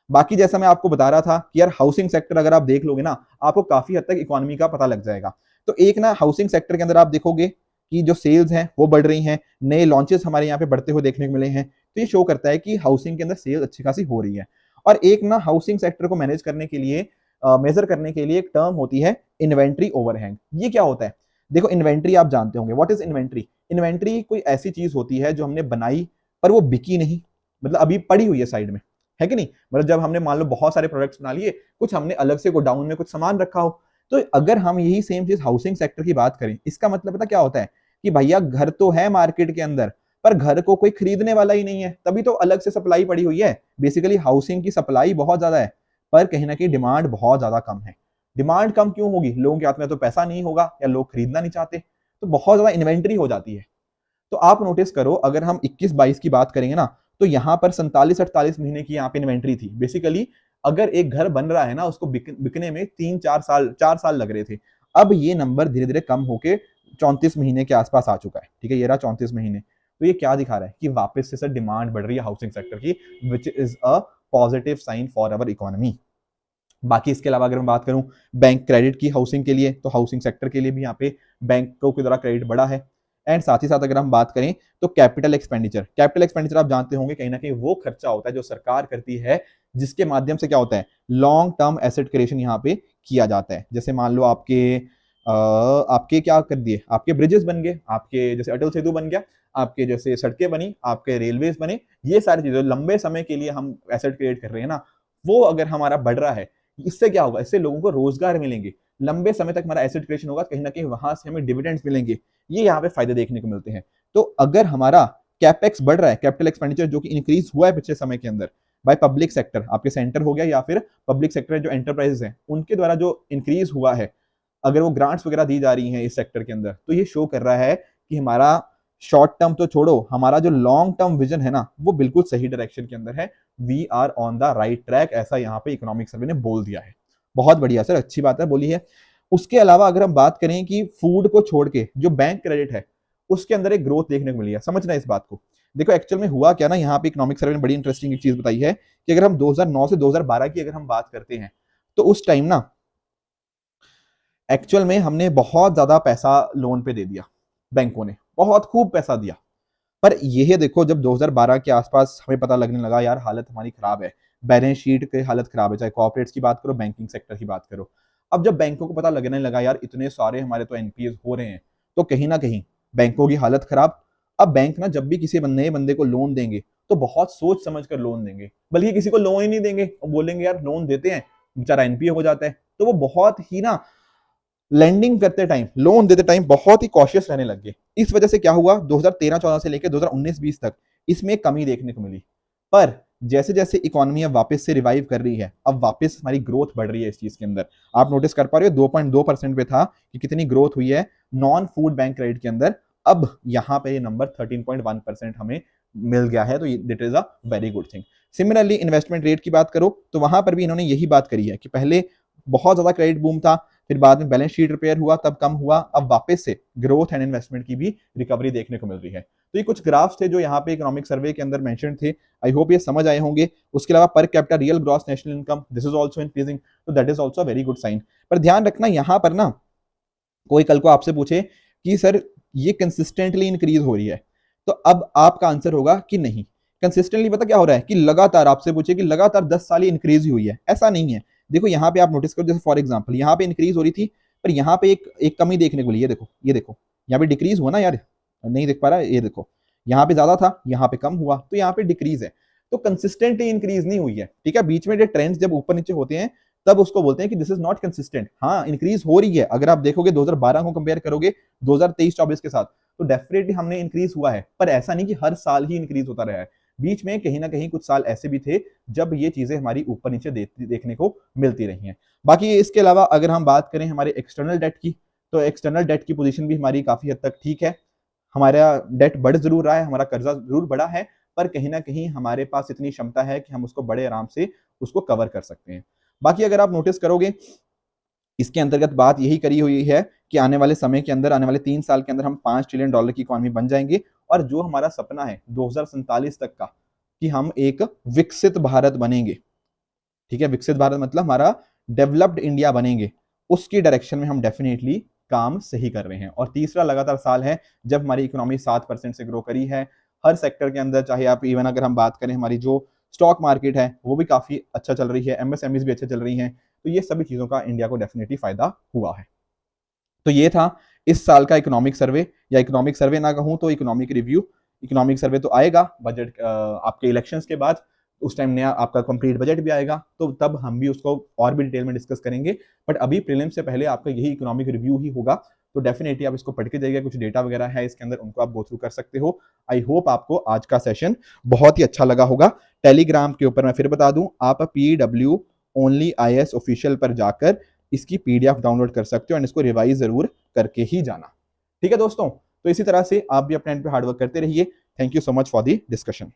बाकी जैसा मैं आपको बता रहा था कि यार हाउसिंग सेक्टर अगर आप देख लोगे ना, आपको काफी हद तक इकोनॉमी का पता लग जाएगा। तो एक ना हाउसिंग सेक्टर के अंदर आप देखोगे कि जो सेल्स हैं वो बढ़ रही हैं, नए लॉन्चेस हमारे यहाँ पे बढ़ते हुए देखने को मिले हैं, तो ये शो करता है कि हाउसिंग के अंदर सेल्स अच्छी खासी हो रही है। और एक ना हाउसिंग सेक्टर को मैनेज करने के लिए, मेजर करने के लिए एक टर्म होती है इन्वेंट्री ओवरहैंग। ये क्या होता है, देखो इन्वेंट्री आप जानते होंगे, व्हाट इज इन्वेंट्री। इन्वेंट्री कोई ऐसी चीज होती है जो हमने बनाई पर वो बिकी नहीं, मतलब अभी पड़ी हुई है साइड में, है कि नहीं? मतलब जब हमने मान लो बहुत सारे प्रोडक्ट्स बना लिए, कुछ हमने अलग से गोडाउन में कुछ सामान रखा हो, तो अगर हम यही सेम चीज हाउसिंग सेक्टर की बात करें, इसका मतलब पता क्या होता है कि भैया घर तो है मार्केट के अंदर, पर घर को कोई खरीदने वाला ही नहीं है, तभी तो अलग से सप्लाई पड़ी हुई है। बेसिकली हाउसिंग की सप्लाई बहुत ज्यादा है, पर कहीं ना कहीं डिमांड बहुत ज्यादा कम है। डिमांड कम क्यों होगी? लोगों के हाथ में तो पैसा नहीं होगा या लोग खरीदना नहीं चाहते, तो बहुत ज्यादा इन्वेंटरी हो जाती है। तो आप नोटिस करो, अगर हम 21-22 की बात करेंगे ना, तो यहाँ पर 47-48 महीने की यहाँ पे इन्वेंट्री थी। बेसिकली अगर एक घर बन रहा है ना, उसको बिकने में 3-4 साल 4 साल लग रहे थे। अब ये नंबर धीरे धीरे कम होके 34 महीने के आसपास आ चुका है। ठीक है, ये रहा 34 महीने। तो ये क्या दिखा रहा है कि वापस से सर डिमांड बढ़ रही है हाउसिंग सेक्टर की, which is a positive sign for our economy. बाकी इसके अलावा अगर मैं बात करूं बैंक क्रेडिट की हाउसिंग के लिए, तो हाउसिंग सेक्टर के लिए भी यहाँ पे बैंकों के द्वारा क्रेडिट बढ़ा है। एंड साथ ही साथ अगर हम बात करें तो कैपिटल एक्सपेंडिचर आप जानते होंगे कहीं ना कहीं वो खर्चा होता है जो सरकार करती है, जिसके माध्यम से क्या होता है, लॉन्ग टर्म एसेट क्रिएशन यहाँ पे किया जाता है। जैसे मान लो आपके क्या कर दिए, आपके ब्रिजेस बन गए, आपके जैसे अटल सेतु बन गया, आपके जैसे सड़कें बनी, आपके रेलवेज बने, ये सारी चीजें लंबे समय के लिए हम एसेट क्रिएट कर रहे हैं ना, वो अगर हमारा बढ़ रहा है, इससे क्या होगा, इससे लोगों को रोजगार मिलेंगे, लंबे समय तक हमारा एसेट क्रिएशन होगा, कहीं ना कहीं वहां से हमें डिविडेंड्स मिलेंगे, ये यहाँ पे फायदे देखने को मिलते हैं। तो अगर हमारा कैपेक्स बढ़ रहा है, कैपिटल एक्सपेंडिचर जो कि इंक्रीज हुआ है पिछले समय के अंदर बाय पब्लिक सेक्टर, आपके सेंटर हो गया या फिर पब्लिक सेक्टर जो एंटरप्राइजेस हैं उनके द्वारा जो इंक्रीज हुआ है, अगर वो ग्रांट्स वगैरह दी जा रही हैं इस सेक्टर के अंदर, तो ये शो कर रहा है कि हमारा शॉर्ट टर्म तो छोड़ो, हमारा जो लॉन्ग टर्म विजन है ना, वो बिल्कुल सही डायरेक्शन के अंदर है। We are on the right track, ऐसा यहाँ पे इकोनॉमिक सर्वे ने बोल दिया है। बहुत बढ़िया सर, अच्छी बात है, बोली है। उसके अलावा अगर हम बात करें कि फूड को छोड़ के जो बैंक क्रेडिट है उसके अंदर एक ग्रोथ देखने को मिली है, समझना इस बात को। देखो एक्चुअल में हुआ क्या ना, यहाँ पे इकोनॉमिक सर्वे ने बड़ी इंटरेस्टिंग एक चीज बताई है कि अगर हम 2009 से 2012 की अगर हम बात करते हैं, तो उस टाइम ना एक्चुअल में हमने बहुत ज्यादा पैसा लोन पे दे दिया, बैंकों ने बहुत खूब पैसा दिया। पर यह देखो जब 2012 के आसपास हमें पता लगने लगा यार हालत हमारी खराब है, बैलेंस शीट की हालत खराब है, चाहे कॉर्पोरेट्स की बात करो, बैंकिंग सेक्टर की बात करो। अब जब बैंकों को पता लगने लगा यार इतने सारे हमारे तो एनपीएस हो रहे हैं, तो कहीं ना कहीं बैंकों की हालत खराब। अब बैंक ना जब भी किसी नए बंदे को लोन देंगे तो बहुत सोच समझ कर लोन देंगे, बल्कि किसी को लोन ही नहीं देंगे और बोलेंगे यार लोन देते हैं, बेचारा एनपीए हो जाता है। तो वो बहुत ही ना लैंडिंग करते टाइम, लोन देते टाइम बहुत ही कॉशियस रहने लग गए। इस वजह से क्या हुआ, 2013-14 से लेकर 2019-20 तक इसमें कमी देखने को मिली। पर जैसे जैसे इकोनॉमी अब वापस से रिवाइव कर रही है, अब वापस हमारी ग्रोथ बढ़ रही है इस चीज के अंदर। आप नोटिस कर पा रहे हो 2.2% पे था कि कितनी ग्रोथ हुई है नॉन फूड बैंक क्रेडिट के अंदर, अब यहाँ पे ये नंबर 13.1% हमें मिल गया है, तो this is a very good thing. Similarly investment rate की बात करो तो वहां पर भी इन्होंने यही बात करी है कि पहले बहुत ज्यादा क्रेडिट बूम था, फिर बाद में बैलेंस शीट रिपेयर हुआ तब कम हुआ, अब वापस से ग्रोथ एंड इन्वेस्टमेंट की भी रिकवरी देखने को मिल रही है। तो ये कुछ ग्राफ्स थे जो यहाँ पे इकोनॉमिक सर्वे के अंदर मेंशन थे, आई होप ये समझ आए होंगे। उसके अलावा per capita real gross national income, this is also increasing, तो that is also a very good sign. पर ध्यान रखना यहाँ पर ना, कोई कल को आपसे पूछे कि सर ये कंसिस्टेंटली इंक्रीज हो रही है, तो अब आपका आंसर होगा कि नहीं। कंसिस्टेंटली पता क्या हो रहा है कि लगातार, आपसे पूछे कि लगातार 10 साल इंक्रीज हुई है, ऐसा नहीं है। देखो यहाँ पे आप नोटिस करो, जैसे फॉर एग्जांपल यहाँ पे इंक्रीज हो रही थी, पर यहाँ पे एक कमी देखने को मिली है। देखो ये देखो, यहाँ पे डिक्रीज हुआ ना यार, नहीं देख पा रहा, ये देखो यहाँ पे ज्यादा था, यहाँ पे कम हुआ, तो यहाँ पे डिक्रीज है। तो कंसिस्टेंटली इंक्रीज नहीं हुई है, ठीक है। बीच में जो ट्रेंड्स जब ऊपर नीचे होते हैं तब उसको बोलते हैं कि दिस इज नॉट कंसिस्टेंट। हाँ इंक्रीज हो रही है, अगर आप देखोगे 2012 को कंपेयर करोगे 2023-24 के साथ, तो डेफिनेटली हमने इंक्रीज हुआ है, पर ऐसा नहीं कि हर साल ही इंक्रीज होता रहा है। बीच में कहीं ना कहीं कुछ साल ऐसे भी थे जब ये चीजें हमारी ऊपर नीचे देखने को मिलती रही हैं। बाकी इसके अलावा अगर हम बात करें हमारे एक्सटर्नल डेट की, तो एक्सटर्नल डेट की पोजीशन भी हमारी काफी हद तक ठीक है। हमारा डेट बढ़ जरूर रहा है, हमारा कर्जा जरूर बढ़ा है, पर कहीं ना कहीं हमारे पास इतनी क्षमता है कि हम उसको बड़े आराम से उसको कवर कर सकते हैं। बाकी अगर आप नोटिस करोगे इसके अंतर्गत बात यही करी हुई है कि आने वाले समय के अंदर, आने वाले 3 साल के अंदर हम $5 ट्रिलियन की इकोनॉमी बन जाएंगे, और जो हमारा सपना है 2047 तक का कि हम एक विकसित भारत बनेंगे, ठीक है, विकसित भारत मतलब हमारा डेवलप्ड इंडिया बनेंगे, उसकी डायरेक्शन में हम डेफिनेटली काम सही कर रहे हैं। और तीसरा लगातार साल है जब हमारी इकोनॉमी 7% से ग्रो करी है हर सेक्टर के अंदर, चाहे आप इवन अगर हम बात करें हमारी जो स्टॉक मार्केट है वो भी काफी अच्छा चल रही है, एमएसएमईज भी अच्छे चल रही हैं, तो ये सभी चीजों का इंडिया को डेफिनेटली फायदा हुआ है। तो ये था इस साल का इकोनॉमिक सर्वे, या इकोनॉमिक सर्वे ना कहूं तो इकोनॉमिक रिव्यू। इकोनॉमिक सर्वे तो आएगा बजट आपके इलेक्शंस के बाद, उस टाइम नया आपका कंप्लीट बजट भी आएगा, तो तब हम भी उसको और भी डिटेल में डिस्कस करेंगे। बट अभी प्रीलिम्स से पहले आपका यही इकोनॉमिक रिव्यू ही होगा, तो डेफिनेटली आप इसको पढ़ के जाइएगा। कुछ डेटा वगैरह है इसके अंदर, उनको आप गो थ्रू कर सकते हो। आई होप आपको आज का सेशन बहुत ही अच्छा लगा होगा। टेलीग्राम के ऊपर मैं फिर बता दूं, आप PW ओनली IAS ऑफिशियल पर जाकर इसकी PDF डाउनलोड कर सकते हो एंड इसको रिवाइज जरूर करके ही जाना। ठीक है दोस्तों, तो इसी तरह से आप भी अपने एंड पे हार्डवर्क करते रहिए। Thank you so much for the discussion.